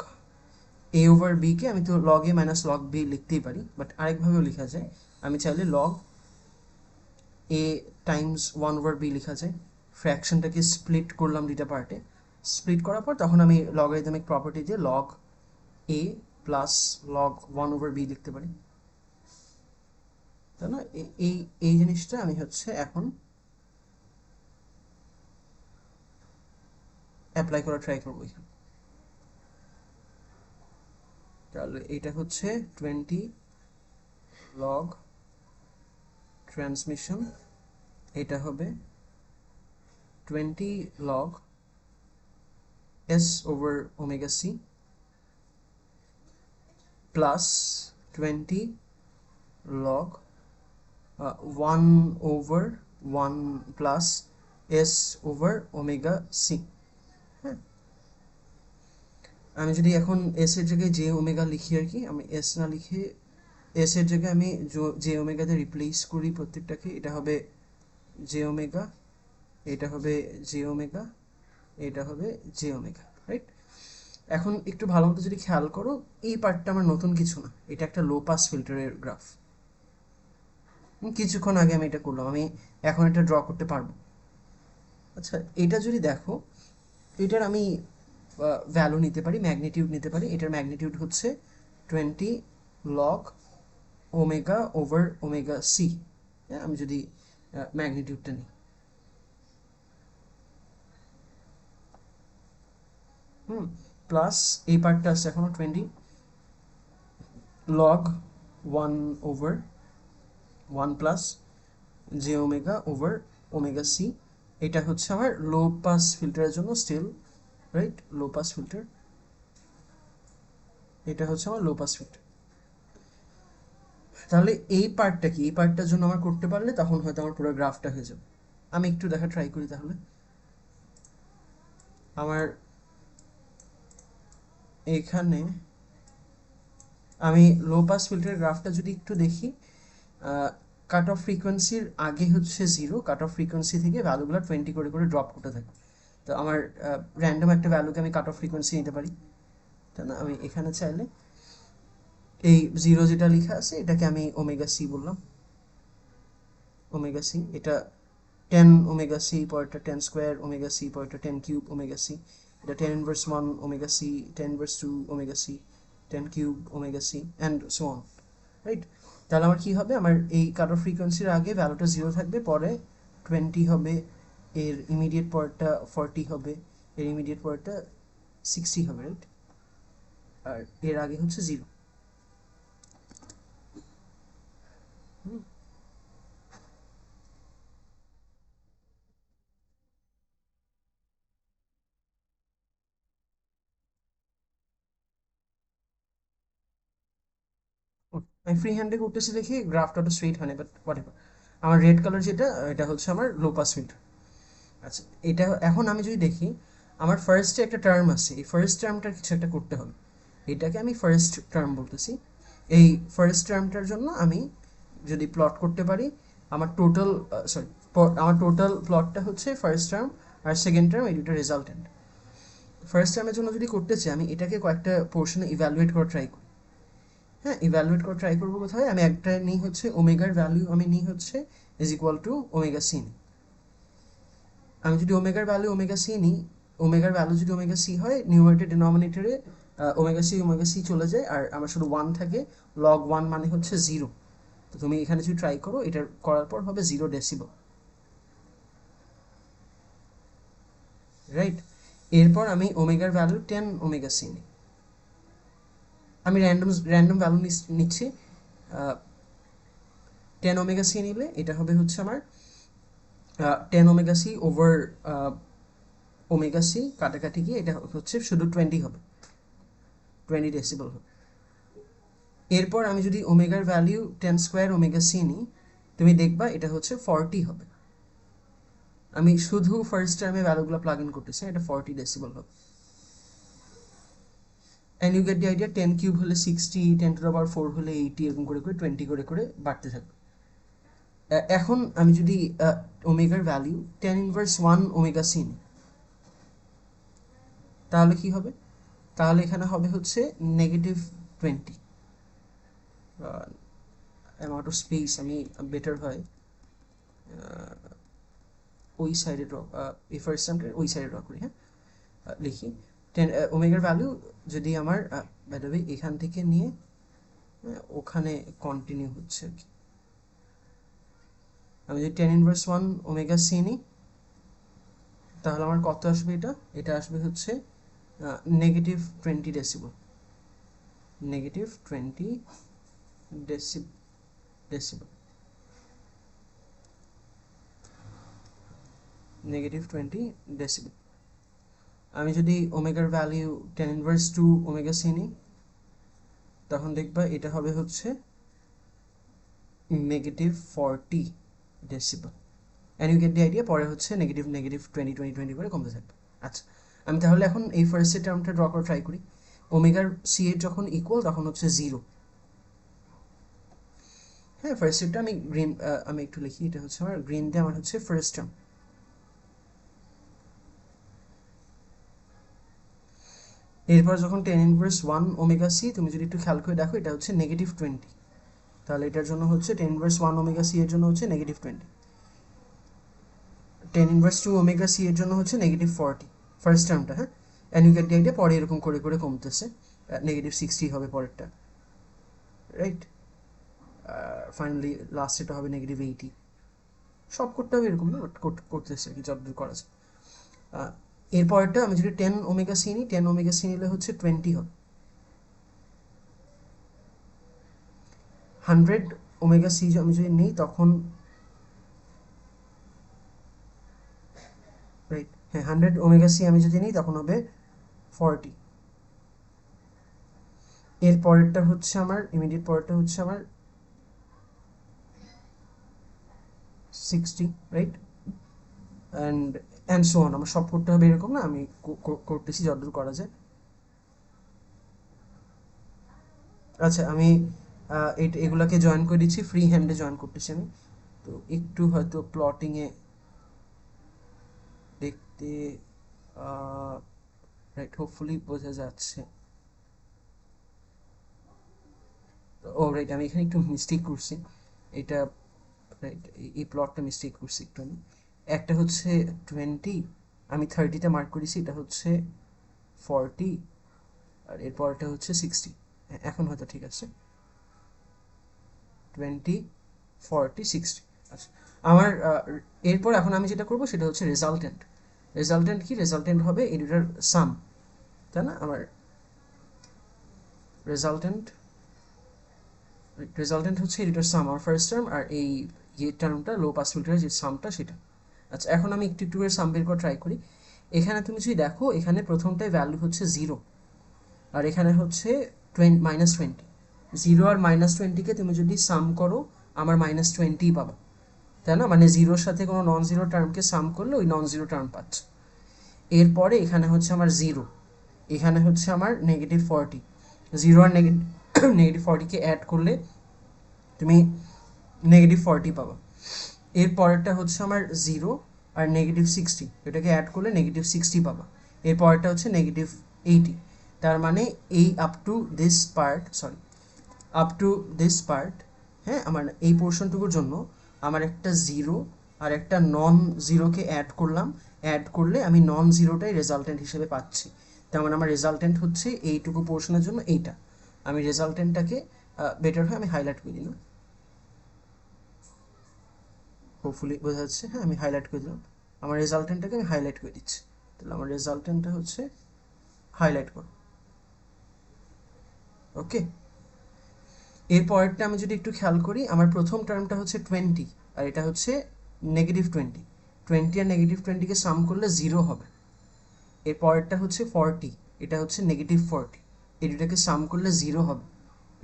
এ ওভার বিকে আমি তো লগ এ মাইনাস লগ বি লিখতেই পারি, বাট আরেকভাবেও লেখা যায়। আমি চাইলে log A Times 1 over B লেখা যায়। ফ্র্যাকশনটাকে স্প্লিট করলাম দুইটা পার্টে, স্প্লিট করার পর তখন আমি লগারিদমিক প্রপার্টি দিয়ে log A plus log 1 over B লিখতে পারি, তাই না? এই এই জিনিসটা আমি হচ্ছে এখন অ্যাপ্লাই করা ট্রাই করবো এখানে। তাহলে এইটা হচ্ছে 20 লগ ট্রান্সমিশন, এটা হবে 20 log s over omega c plus 20 log 1 over 1 plus s over omega c. হ্যাঁ, আমি যদি এখন এস এর জায়গায় জে ওমেগা লিখি আর কি, আমি এস না লিখে এস এর জায়গায় আমি জে ওমেগাতে রিপ্লেস করি প্রত্যেকটাকে, এটা হবে জে ওমেগা, এটা হবে জে ওমেগা, এটা হবে জে ওমেগা, রাইট? এখন একটু ভালো মতো যদি খেয়াল করো, এই পার্টটা আমার নতুন কিছু না, এটা একটা লো পাস ফিল্টারের গ্রাফ। কিছুক্ষণ আগে আমি এটা করলাম, আমি এখন এটা ড্র করতে পারবো। আচ্ছা, এটা যদি দেখো, এটার আমি ভ্যালু নিতে পারি, ম্যাগনিটিউড নিতে পারি। এটার ম্যাগনিটিউড হচ্ছে 20 log omega over omega c. হ্যাঁ, আমি যদি ম্যাগনিটিউডটা নিই, প্লাস এই পার্টটা আছে এখনো 20 log 1 over 1 plus j omega over omega C. এটা হচ্ছে আমার লো পাস ফিল্টারের জন্য still, right? Low pass filter, এটা হচ্ছে আমার লো পাস ফিল্টার। তাহলে এই পার্টটা কি, এই পার্টটার জন্য আমার করতে পারলে তখন হয়তো আমার পুরো গ্রাফটা হয়ে যাবে। আমি একটু দেখা ট্রাই করি তাহলে। আমার এখানে আমি লো পাস ফিল্টারের গ্রাফটা যদি একটু দেখি, কাট অফ ফ্রিকোয়েন্সির আগে হচ্ছে 0, কাট অফ ফ্রিকোয়েন্সি থেকে ভ্যালুগুলো 20 করে করে ড্রপ করতে থাকে। তো আমার র্যান্ডম একটা ভ্যালুকে আমি কাট অফ ফ্রিকোয়েন্সি নিতে পারি, তাই না? আমি এখানে চাইলে এই 0 যেটা লেখা আছে এটাকে আমি ওমেগা সি বললাম, ওমেগা সি। এটা 10 ওমেগা সি, পরেরটা 10 স্কোয়ার ওমেগা সি, পরেরটা 10 কিউব ওমেগা সি, এটা 10 inverse 1 omega c, 10 inverse 2 omega c, 10 cube omega C and so on, right? তাহলে আমার কি হবে, আমার এই কাট অফ ফ্রিকোয়েন্সির আগে ভ্যালুটা 0 থাকবে, পরে 20 হবে, এর ইমিডিয়েট পরেরটা 40 হবে, এর ইমিডিয়েট পরেরটা 60 হবে, রাইট? আর এর আগে হচ্ছে 0। আমি ফ্রি হ্যান্ডে করতেছি দেখি গ্রাফটা তো স্ট্রেট হয় না, বাট হোয়াট এভার। আমার রেড কালার যেটা, এটা হচ্ছে আমার লো পাস ফিল্টার। আচ্ছা, এটা এখন আমি যদি দেখি, আমার ফার্স্টে একটা টার্ম আছে, এই ফার্স্ট টার্মটার কিছু একটা করতে হবে। এটাকে আমি ফার্স্ট টার্ম বলতেছি। এই ফার্স্ট টার্মটার জন্য আমি যদি প্লট করতে পারি, আমার টোটাল সরি আমার টোটাল প্লটটা হচ্ছে ফার্স্ট টার্ম আর সেকেন্ড টার্ম, এই দুটো রেজাল্টেন্ট। ফার্স্ট টার্মের জন্য যদি করতে চাই, আমি এটাকে কয়েকটা পোর্শনে ইভ্যালুয়েট করা ট্রাই করি। হ্যাঁ, ইভ্যালুয়েট করে ট্রাই করবো কোথায়, আমি একটা নিই হচ্ছে ওমেগার ভ্যালু, আমি নিই হচ্ছে is equal to omega c নিই। আমি যদি ওমেগার ভ্যালু ওমেগা সি নিই, ওমেগার ভ্যালু যদি ওমেগা সি হয়, নিউমারেটর ডিনোমিনেটরে ওমেগা সি চলে যায়, আর আমার শুধু 1 থাকে। লগ 1 মানে হচ্ছে 0। তো তুমি এখানে যদি ট্রাই করো, এটা করার পর হবে 0 ডেসিবল, রাইট? এরপর আমি ওমেগার ভ্যালু 10 ওমেগা সি নিই। আমি র্যান্ডম ভ্যালু নিচ্ছি। 10 ওমেগা সি নিলে এটা হবে হচ্ছে আমার 10 omega c over omega c, কাটাকাটি গিয়ে এটা হচ্ছে শুধু 20 হবে, 20 ডেসিবল হবে। এরপর আমি যদি ওমেগার ভ্যালু 10 স্কোয়ার ওমেগা সি নিই, তুমি দেখবা এটা হচ্ছে 40 হবে। আমি শুধু ফার্স্ট টার্মে ভ্যালুগুলো প্লাগ ইন করতেছি, এটা 40 ডেসিবল হবে। And you get the idea, 10 cube হলে 60, 10 টু দ্য পাওয়ার 4 হলে 80, এরকম করে করে 20 করে করে বাড়তে থাকবে। এখন আমি যদি ওমেগার ভ্যালু 10 ইনভার্স 1 ওমেগা সি নিই, তাহলে কি হবে? তাহলে এখানে হবে হচ্ছে -20। অ্যামাউন্ট অফ স্পেস আমি বেটার হয় ওই সাইডে ড্র, এই ফার্স্ট টার্মটা ওই সাইডে ড্র করি। হ্যাঁ, লিখি 10 ওমেগার ভ্যালু যদি আমার বাই দ্য ওয়ে এখান থেকে নিয়ে ওখানে কন্টিনিউ হচ্ছে আর কি। আমি যদি 10 ইনভার্স 1 ওমেগা সি নিই, তাহলে আমার কত আসবে? এটা আসবে হচ্ছে -20 ডেসিবল, -20 ডেসিবল, -20 ডেসিবল। আমি যদি ওমেগার ভ্যালিউ 10 ইনভার্স 2 ওমেগা সি নিই, তখন দেখবা এটা হবে হচ্ছে -40 decibel. And you get the idea, পরে হচ্ছে -20 করে কমতে থাকবে। আচ্ছা, আমি তাহলে এখন এই ফার্স্টের টার্মটা ড্র করে ট্রাই করি। ওমেগার সি এর যখন ইকুয়াল, তখন হচ্ছে 0। হ্যাঁ, ফার্স্ট টার্মটা আমি গ্রিন, আমি একটু লিখি, এটা হচ্ছে আমার গ্রিন দিয়ে আমার হচ্ছে ফার্স্ট টার্ম। এরপর যখন 10 ইনভার্স 1 ওমেগা সি, তুমি যদি একটু খেয়াল করে দেখো, এটা হচ্ছে -20। তাহলে এটার জন্য হচ্ছে 10 ইনভার্স 1 ওমেগা সি এর জন্য হচ্ছে -20, 10 ইনভার্স 2 ওমেগা সি এর জন্য হচ্ছে -40 ফার্স্ট টার্মটা। হ্যাঁ, and you get the idea, পরে এরকম করে করে কমতেছে, -60 হবে পরেরটা। রাইট। ফাইনালি লাস্ট এটা হবে -80। সব করতে হবে এরকম না, বাট করতেছে আর কি যতদূর করা যায়। এরপরটা আমি যদি 10 ওমেগা সি নিই, 10 ওমেগা সি নিলে হচ্ছে 20 হবে। 100 ওমেগা সি আমি যদি নিই তখন, রাইট, হ্যাঁ 100 ওমেগা সি আমি যদি নিই তখন হবে 40। এর পরেরটা হচ্ছে আমার ইমিডিয়েট পরেরটা হচ্ছে আমার 60, রাইট, অ্যান্ড সো অন। আমার সব করতে হবে এরকম না, আমি করতেছি যতদূর করা যায়। আচ্ছা, আমি এগুলাকে জয়েন করে দিচ্ছি, ফ্রি হ্যান্ডে জয়েন করতেছি আমি। তো একটু হয়তো প্লটিংয়ে দেখতে, রাইট, হোপফুলি বোঝা যাচ্ছে। ও রাইট, আমি এখানে একটু মিস্টেক করছি, এটা, রাইট, এই প্লটটা মিস্টেক করছি একটু আমি। একটা হচ্ছে 20, আমি 30টা মার্ক করেছি, এটা হচ্ছে 40, আর এরপরটা হচ্ছে 60। এখন হয়তো ঠিক আছে, 20, 40, 60। আচ্ছা, আমার এরপর এখন আমি যেটা করবো সেটা হচ্ছে রেজাল্টেন্ট। রেজাল্টেন্ট কি? রেজাল্টেন্ট হবে এই দুটার সাম, তাই না? আমার রেজাল্টেন্ট রেজাল্টেন্ট হচ্ছে এই দুটার সাম, আমার ফার্স্ট টার্ম আর এই যে টার্মটা লো পাস ফিল্টারের যে সামটা সেটা। আচ্ছা, এখন আমি একটু একটু করে সাম বের করে ট্রাই করি। এখানে তুমি যদি দেখো, এখানে প্রথমটায় ভ্যালু হচ্ছে 0, আর এখানে হচ্ছে -20। 0 আর -20কে তুমি যদি সাম করো, আমার -20 পাবা, তাই না? মানে জিরোর সাথে কোনো নন জিরো টার্মকে সাম করলে ওই নন জিরো টার্ম পাচ্ছে। এরপরে এখানে হচ্ছে আমার 0, এখানে হচ্ছে আমার -40। 0 আর -40কে অ্যাড করলে তুমি -40 পাবা। এর পরেরটা হচ্ছে আমার 0 আর -60, এটাকে অ্যাড করলে -60 পাবা। এর পরেরটা হচ্ছে -80। তার মানে এই up to this part, sorry, up to this part, হ্যাঁ, আমার এই পোর্শনটুকুর জন্য আমার একটা 0 আর একটা নন জিরোকে অ্যাড করলাম, অ্যাড করলে আমি নন জিরোটাই রেজাল্টেন্ট হিসেবে পাচ্ছি। তার মানে আমার রেজাল্টেন্ট হচ্ছে এইটুকু পোর্শনের জন্য এইটা। আমি রেজাল্টেন্টটাকে বেটার হয় আমি হাইলাইট করে দিলাম, হোপফুলি বোঝা যাচ্ছে। হ্যাঁ, আমি হাইলাইট করে দিলাম, আমার রেজাল্টেন্টটাকে আমি হাইলাইট করে দিচ্ছি। তাহলে আমার রেজাল্টেন্টটা হচ্ছে হাইলাইট করো, ওকে। এর পরেরটা আমি যদি একটু খেয়াল করি, আমার প্রথম টার্মটা হচ্ছে 20, আর এটা হচ্ছে -20। 20 আর -20কে সাম করলে 0 হবে। এর পরেরটা হচ্ছে 40, এটা হচ্ছে -40। এই দুটাকে সাম করলে 0 হবে।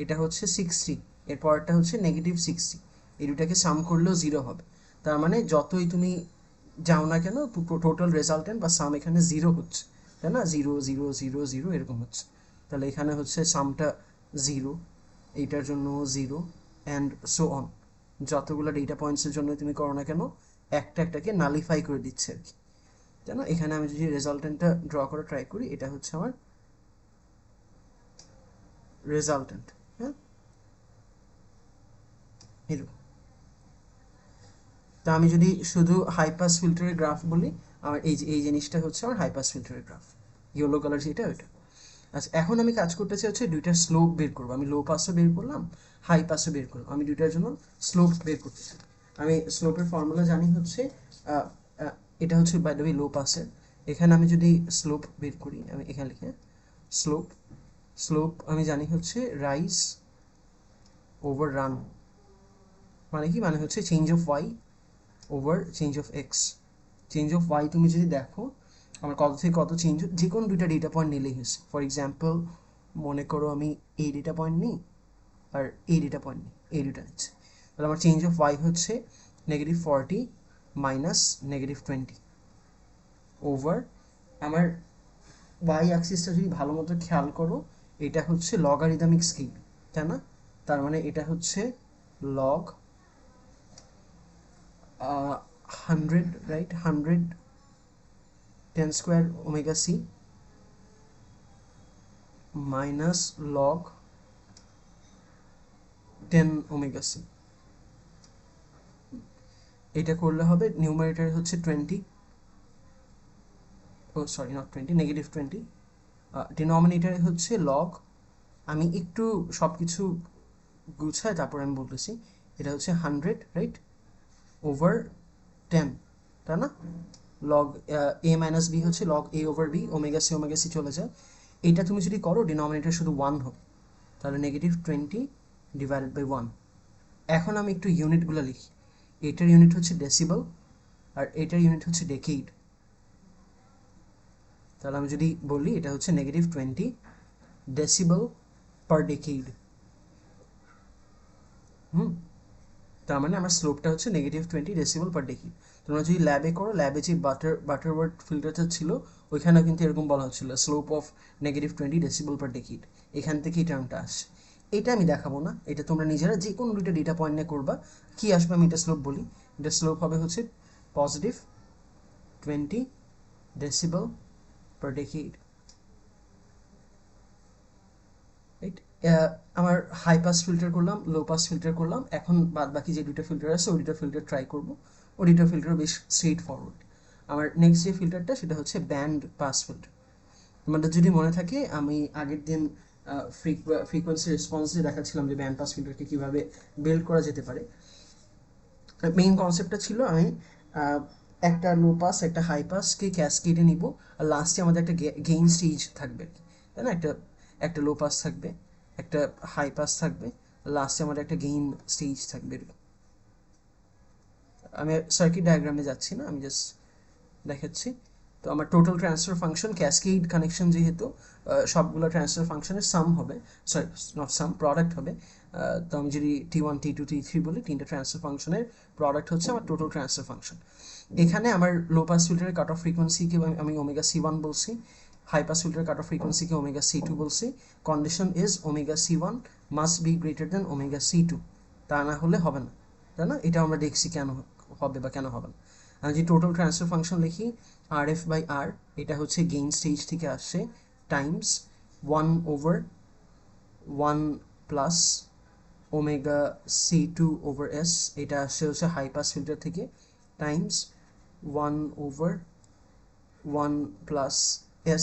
এটা হচ্ছে 60, এর পরেরটা হচ্ছে -60। এই দুটাকে সাম করলেও 0 হবে। তার মানে যতই তুমি যাও না কেন, টোটাল রেজাল্টেন্ট বা সাম এখানে 0 হচ্ছে, তাই না? 0 0 0 0 এরকম হচ্ছে। তাহলে এখানে হচ্ছে সামটা 0, এইটার জন্য 0, অ্যান্ড সো অন। যতগুলো ডেটা পয়েন্টসের জন্য তুমি করো না কেন, একটা একটাকে নালিফাই করে দিচ্ছে আর কি, তাই না? এখানে আমি যদি রেজাল্টেন্টটা ড্র করে ট্রাই করি, এটা হচ্ছে আমার রেজাল্টেন্ট, হ্যাঁ, এরকম। তা আমি যদি শুধু হাই পাস ফিল্টারের গ্রাফ বলি, আমার এই জিনিসটা হচ্ছে আমার হাই পাস ফিল্টারের গ্রাফ, ইয়েলো কালার যেটা ওইটা। আচ্ছা, এখন আমি কাজ করতেছি হচ্ছে দুইটার স্লোপ বের করবো। আমি লো পাসও বের করলাম, হাই পাসও বের করলাম, আমি দুইটার জন্য স্লোপ বের করতেছি। আমি স্লোপের ফর্মুলা জানি হচ্ছে, আহ, আহ, এটা হচ্ছে বাই দ্য ওয়ে লো পাসের। এখানে আমি যদি স্লোপ বের করি, আমি এখানে লিখে স্লোপ, স্লোপ আমি জানি হচ্ছে রাইজ ওভার রান। মানে কি? মানে হচ্ছে change of y over change of x. Change of y তুমি যদি দেখো আমার কত থেকে কত চেঞ্জ, যে কোনো দুইটা ডেটা পয়েন্ট নিলেই হয়েছে। ফর এক্সাম্পল, মনে করো আমি এই ডেটা পয়েন্ট নিই আর এই ডেটা পয়েন্ট নিই, এই দুটা নিচ্ছে, তাহলে আমার চেঞ্জ অফ ওয়াই হচ্ছে -40 মাইনাস -20 ওভার, আমার ওয়াই অ্যাক্সিসটা যদি ভালো মতো খেয়াল করো, এটা হচ্ছে লগারিদমিক স্কেল, তাই না? তার মানে এটা হচ্ছে log 100, right, 100 10 square omega c minus log 10 omega C. এটা করলে হবে নিউমারেটর হচ্ছে 20, ও সরি নট 20, -20। ডিনোমিনেটরে হচ্ছে লগ, আমি একটু সব কিছু গুছায় তারপর আমি বলতেছি। এটা হচ্ছে 100 রাইট ওভার 10, তাই না? লগ এ মাইনাস বি হচ্ছে লগ এ ওভার বি, ওমেগা সি চলে যায়। এটা তুমি যদি করো ডিনোমিনেটর শুধু 1 হবে, তাহলে -20 ডিভাইডেড বাই 1। এখন আমি একটু ইউনিটগুলো লিখি। এটার ইউনিট হচ্ছে ডেসিবল আর এটার ইউনিট হচ্ছে ডেকেইড। তাহলে আমি যদি বলি এটা হচ্ছে -20 ডেসিবল পার ডেকেইড। তার মানে আমার স্লোপটা হচ্ছে -20 ডেসিবল পার ডেকেইড। তোমরা যদি ল্যাবে করো, ল্যাবে যে বাটারওয়ার্থ ফিল্টারটা ছিল ওইখানেও কিন্তু এরকম বলা হচ্ছিল স্লোপ অফ -20 ডেসিবল পার ডেকেইড। এখান থেকে এই টার্মটা আসে। এটা আমি দেখাবো না, এটা তোমরা নিজেরা যে কোনো দুইটা ডেটা পয়েন্ট নিয়ে করবা। কি আসবে আমি এটা স্লোপ বলি। এটা স্লোপ হবে হচ্ছে +20 ডেসিবল পার ডেকেইড, রাইট? আমার হাই পাস ফিল্টার করলাম, লো পাস ফিল্টার করলাম, এখন বাদ বাকি যে দুটো ফিল্টার আছে ওই দুটো ফিল্টার ট্রাই করবো। ওই দুটো ফিল্টার বেশ স্ট্রেট ফরওয়ার্ড। আমার নেক্সট যে ফিল্টারটা সেটা হচ্ছে ব্যান্ড পাস ফিল্টার। তোমাদের যদি মনে থাকে আমি আগের দিন ফ্রিকোয়েন্সি রেসপন্সে দেখাচ্ছিলাম যে ব্যান্ড পাস ফিল্টারকে কীভাবে বিল্ড করা যেতে পারে। মেইন কনসেপ্টটা ছিল আমি একটা লো পাস একটা হাই পাসকে ক্যাসকেডে নিব, আর লাস্টে আমাদের একটা গেইন স্টেজ থাকবে, তাই না? একটা একটা লো পাস থাকবে, একটা হাই পাস থাকবে, লাস্টে আমাদের একটা গেইন স্টেজ থাকবে। আমি সার্কিট ডায়াগ্রামে যাচ্ছি না, আমি জাস্ট দেখাচ্ছি। তো আমার total transfer function cascade connection, যেহেতু সবগুলো ট্রান্সফার ফাংশনের সাম হবে, সরি নট সাম, প্রোডাক্ট হবে। তো আমি যদি T1 T2 T3 বলি, তিনটে ট্রান্সফার ফাংশনের প্রোডাক্ট হচ্ছে আমার টোটাল ট্রান্সফার ফাংশন। এখানে আমার লো পাস ফিল্টারের কাট অফ ফ্রিকোয়েন্সিকে আমি ওমেগা C1 বলছি, হাই পাস ফিল্টারের কাট অফ ফ্রিকোয়েন্সিকে ওমেগা C2 বলছি। Condition is omega C1 must be greater than omega C2, তা না হলে হবে না, তাই না? এটা আমরা দেখছি কেন হবে বা কেন হবে না। আমি যদি টোটাল ট্রান্সফার ফাংশন লিখি, RF বাই R, এটা হচ্ছে গেইন স্টেজ থেকে আসছে, Times 1/1 plus omega C2 over S, এটা আসছে হচ্ছে হাই পাস ফিল্টার থেকে, Times 1/1 plus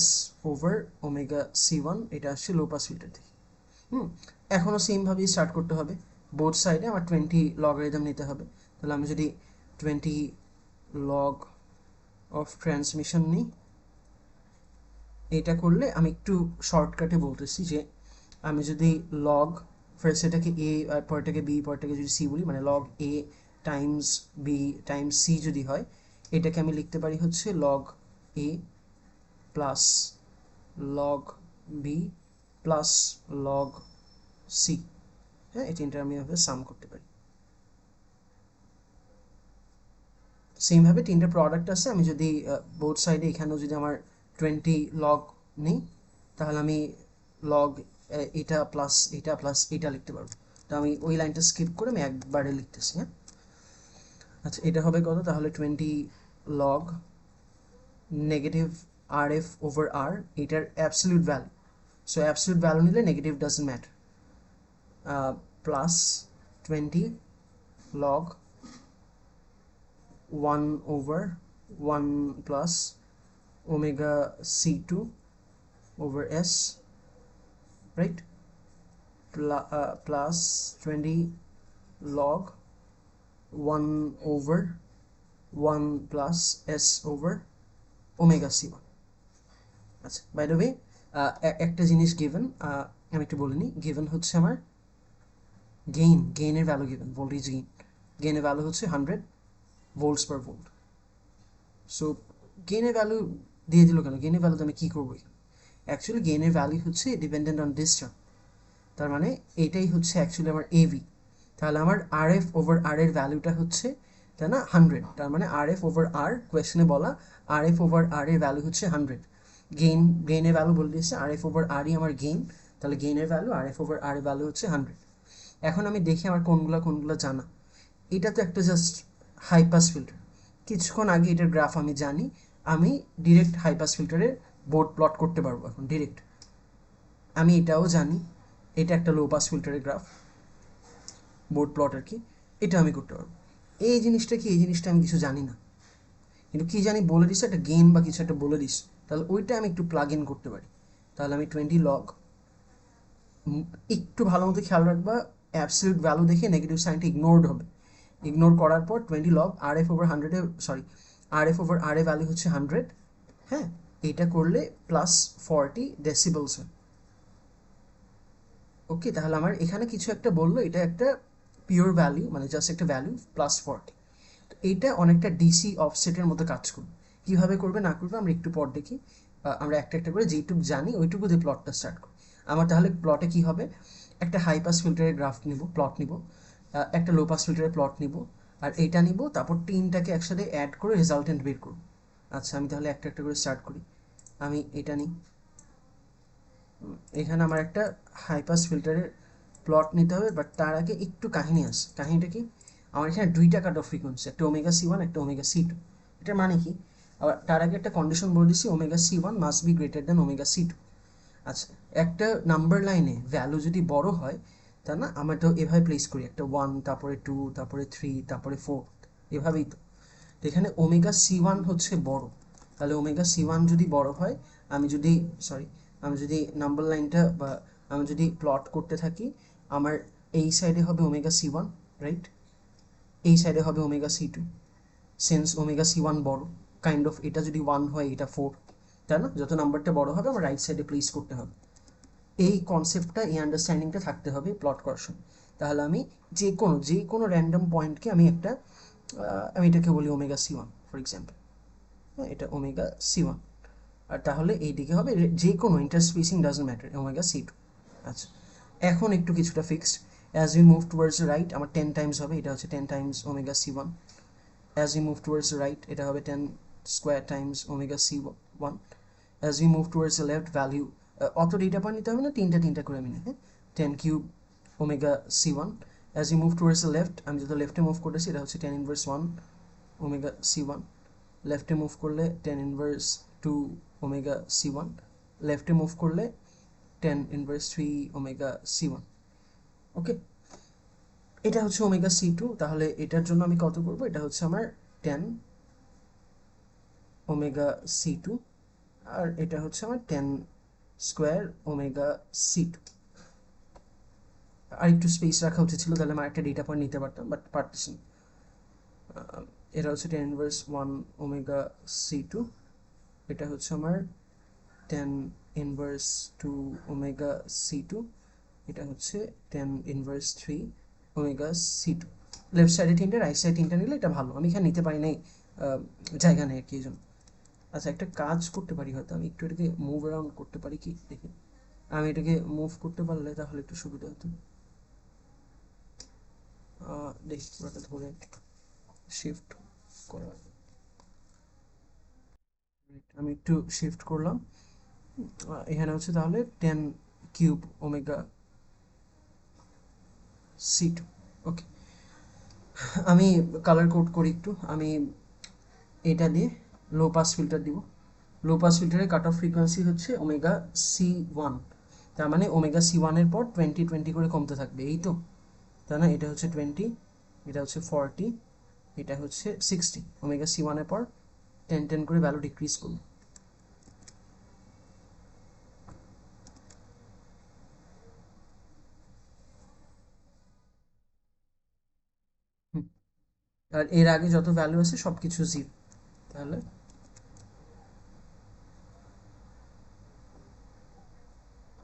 S over omega C1, এটা আসছে লো পাস ফিল্টার থেকে। এখনও সেমভাবেই স্টার্ট করতে হবে। বোথ সাইডে আমার 20 লগারিদম নিতে হবে। তাহলে আমি যদি 20 লগ অফ ট্রান্সমিশন নিই, এটা করলে আমি একটু শর্টকাটে বলতেছি যে আমি যদি লগ ফার্স্ট এটাকে এ, পরটাকে বি, পরটাকে যদি সি বলি, মানে log A times B times C যদি হয়, এটাকে আমি লিখতে পারি হচ্ছে log A plus log B plus log C. হ্যাঁ, এই তিনটা আমি এভাবে সাম করতে পারি। সেমভাবে তিনটা প্রোডাক্ট আছে, আমি যদি বোথ সাইডে এখানেও যদি আমার 20 লগ নিই, তাহলে আমি লগ এটা প্লাস এটা প্লাস এটা লিখতে পারবো। তো আমি ওই লাইনটা স্কিপ করে আমি একবারে লিখতেছি। হ্যাঁ, আচ্ছা, এটা হবে কত? তাহলে 20 log negative RF over R, এটার absolute value. So absolute value নিলে negative doesn't matter, plus 20 log 1/1 plus omega C2 over S, right? Plus 20 log 1/1 plus S over omega C1. আচ্ছা, বাই দ্য ওয়ে একটা জিনিস given, আমি একটু বলে নিই। Given হচ্ছে আমার গেইনের ভ্যালু গিভেন, ভোল্টেজ গেইনের ভ্যালু হচ্ছে 100 volts per volt. সো গেইনের ভ্যালু দিয়ে দিল কেন? গেইনের ভ্যালুতে আমি কী করবো? অ্যাকচুয়ালি গেইনের ভ্যালু হচ্ছে ডিপেন্ডেন্ট অন দিস টার্ম, তার মানে এটাই হচ্ছে অ্যাকচুয়ালি আমার এভি। তাহলে আমার RF ওভার R এর ভ্যালুটা হচ্ছে, তাই না, 100। তার মানে RF ওভার R, কোয়েশ্চেনে বলা RF ওভার R এর ভ্যালু হচ্ছে 100। গেইনের ভ্যালু বলে দিয়েছে RF ওভার Rই আমার গেইন, তাহলে গেইনের ভ্যালু RF ওভার R এর ভ্যালু হচ্ছে 100। এখন আমি দেখি আমার কোনগুলো জানা। এটা তো একটা জাস্ট হাই পাস ফিল্টার, কিছুক্ষণ আগে এটার গ্রাফ আমি জানি, আমি ডিরেক্ট হাই পাস ফিল্টারের বোর্ড প্লট করতে পারবো এখন ডিরেক্ট। আমি এটাও জানি এটা একটা লো পাস ফিল্টারের গ্রাফ, বোর্ড প্লট আর কি, এটা আমি করতে পারবো। এই জিনিসটা কি, এই জিনিসটা আমি কিছু জানি না, কিন্তু কি জানি বলে দিস একটা গেইন বা কিছু একটা বলে দিস, তাহলে ওইটা আমি একটু প্লাগ ইন করতে পারি। তাহলে আমি 20 লগ, একটু ভালো মতো খেয়াল রাখবা, অ্যাবসলিউট ভ্যালু দেখে নেগেটিভ সাইনটা ইগনোরড হবে। ইগনোর করার পর 20 log R f over 100-এ, sorry, R f over R a value হচ্ছে 100, হ্যাঁ, এইটা করলে প্লাস 40 ডেসিবলস হয়। ওকে, তাহলে আমার এখানে কিছু একটা বললো, এটা একটা পিওর ভ্যালু, মানে জাস্ট একটা ভ্যালু প্লাস 40। তো এইটা অনেকটা ডিসি অফসেটের মতো কাজ করবে। কীভাবে করবে না করবে আমরা একটু পর দেখি। আমরা একটা একটা করে যেইটুকু জানি ওইটুকু দিয়ে প্লটটা স্টার্ট করি। আমার তাহলে প্লটে কি হবে, একটা হাই পাস ফিল্টারের গ্রাফ নিব, প্লট নিব, একটা লো পাস ফিল্টারের প্লট নিব, আর এইটা নিব, তারপর তিনটাকে একসাথে অ্যাড করে রেজাল্টেন্ট বের করব। আচ্ছা, আমি তাহলে একটা একটা করে স্টার্ট করি। আমি এটা নিই, এখানে আমার একটা হাই পাস ফিল্টারের প্লট নিতে হবে, বাট তার আগে একটু কাহিনী আছে। কাহিনীটা কি, আমার এখানে দুইটা কাট অফ ফ্রিকোয়েন্সি, একটা ওমেগা সি ওয়ান, একটা ওমেগা সি টু। এটার মানে কি, আবার তার আগে একটা কন্ডিশন বলে দিচ্ছি, omega C one must be greater than omega C two. আচ্ছা, একটা নাম্বার লাইনে ভ্যালু যদি বড় হয়, তা না আমরা তো এভাবে প্লেস করি, একটা ওয়ান, তারপরে টু, তারপরে থ্রি, তারপরে ফোর, এভাবেই তো। তো এখানে ওমেগা সি ওয়ান হচ্ছে বড়, তাহলে ওমেগা সি ওয়ান যদি বড় হয়, আমি যদি, সরি, আমি যদি নাম্বার লাইনটা বা আমি যদি প্লট করতে থাকি, আমার এই সাইডে হবে ওমেগা সি ওয়ান, রাইট, এই সাইডে হবে omega C two, sense omega C one বড়, কাইন্ড অফ। এটা যদি ওয়ান হয় এটা ফোর, তাই না? যত নাম্বারটা বড় হবে আমার রাইট সাইডে প্লেস করতে হবে। এই কনসেপ্টটা, এই আন্ডারস্ট্যান্ডিংটা থাকতে হবে প্লট করার সময়। তাহলে আমি যে কোনো র্যান্ডম পয়েন্টকে আমি একটা, আমি এটাকে বলি omega C one for example, হ্যাঁ, এটা ওমেগা সি ওয়ান। আর তাহলে এই দিকে হবে যে কোনো interspacing doesn't matter, omega C two. আচ্ছা, এখন একটু কিছুটা fixed. As we move towards right আমার 10 টাইমস হবে, এটা হচ্ছে 10 times omega C one. As we move towards right এটা হবে 10 square times omega C one. As we move towards left value, অত ডেটা পয়েন্ট নিতে হবে না, তিনটা তিনটা করে আমি নিই, হ্যাঁ, 10 cube omega C one. As you move towards left, আমি যত লেফটে মুভ করতেছি এটা হচ্ছে 10 ইনভার্স 1 ওমেগা সি ওয়ান। লেফটে মুভ করলে 10 ইনভার্স 2 ওমেগা সি ওয়ান। লেফটে মুভ করলে 10 inverse 3 omega C one. Okay, এটা হচ্ছে ওমেগা সি টু। তাহলে এটার জন্য আমি কত করবো, এটা হচ্ছে আমার 10 ওমেগা সি টু, আর এটা হচ্ছে আমার 10 স্কোয়ার ওমেগা সি টু। আর একটু স্পেস রাখা উচিত ছিল, তাহলে আমার একটা ডেটা পয়েন্ট নিতে পারতাম, বাট পারতেছি না। এটা হচ্ছে 10 ইনভার্স 1 ওমেগা সি টু, এটা হচ্ছে আমার 10 ইনভার্স 2 ওমেগা সি টু, এটা হচ্ছে 10 inverse 3 omega C two. Left সাইডে তিনটে, রাইট সাইডে তিনটে নিলে এটা ভালো, আমি এখানে নিতে পারি নাই, জায়গা নেই আর কি, এই জন্য। আচ্ছা, একটা কাজ করতে পারি, হয়তো আমি একটু এটাকে মুভ অ্যারাউন্ড করতে পারি কি দেখি। আমি এটাকে মুভ করতে পারলে তাহলে একটু সুবিধা হতো। দেখি পুরোটা ধরে শিফট করা, আমি একটু শিফট করলাম। এখানে হচ্ছে তাহলে 10 কিউব ওমেগা সি টু। ওকে, আমি কালার কোড করি একটু। আমি এটা দিয়ে লো পাস ফিল্টার দিব। লো পাস ফিল্টারের কাট অফ ফ্রিকোয়েন্সি হচ্ছে ওমেগা সি ওয়ান, তার মানে ওমেগা সি ওয়ানের পর 20 20 করে কমতে থাকবে, এই তো, তাই না? এটা হচ্ছে 20, এটা হচ্ছে 40, এটা হচ্ছে 60। ওমেগা সি ওয়ানের পর 10 10 করে ভ্যালু ডিক্রিজ করবে। আর এর আগে যত ভ্যালু আছে সব কিছু জিরো, তাহলে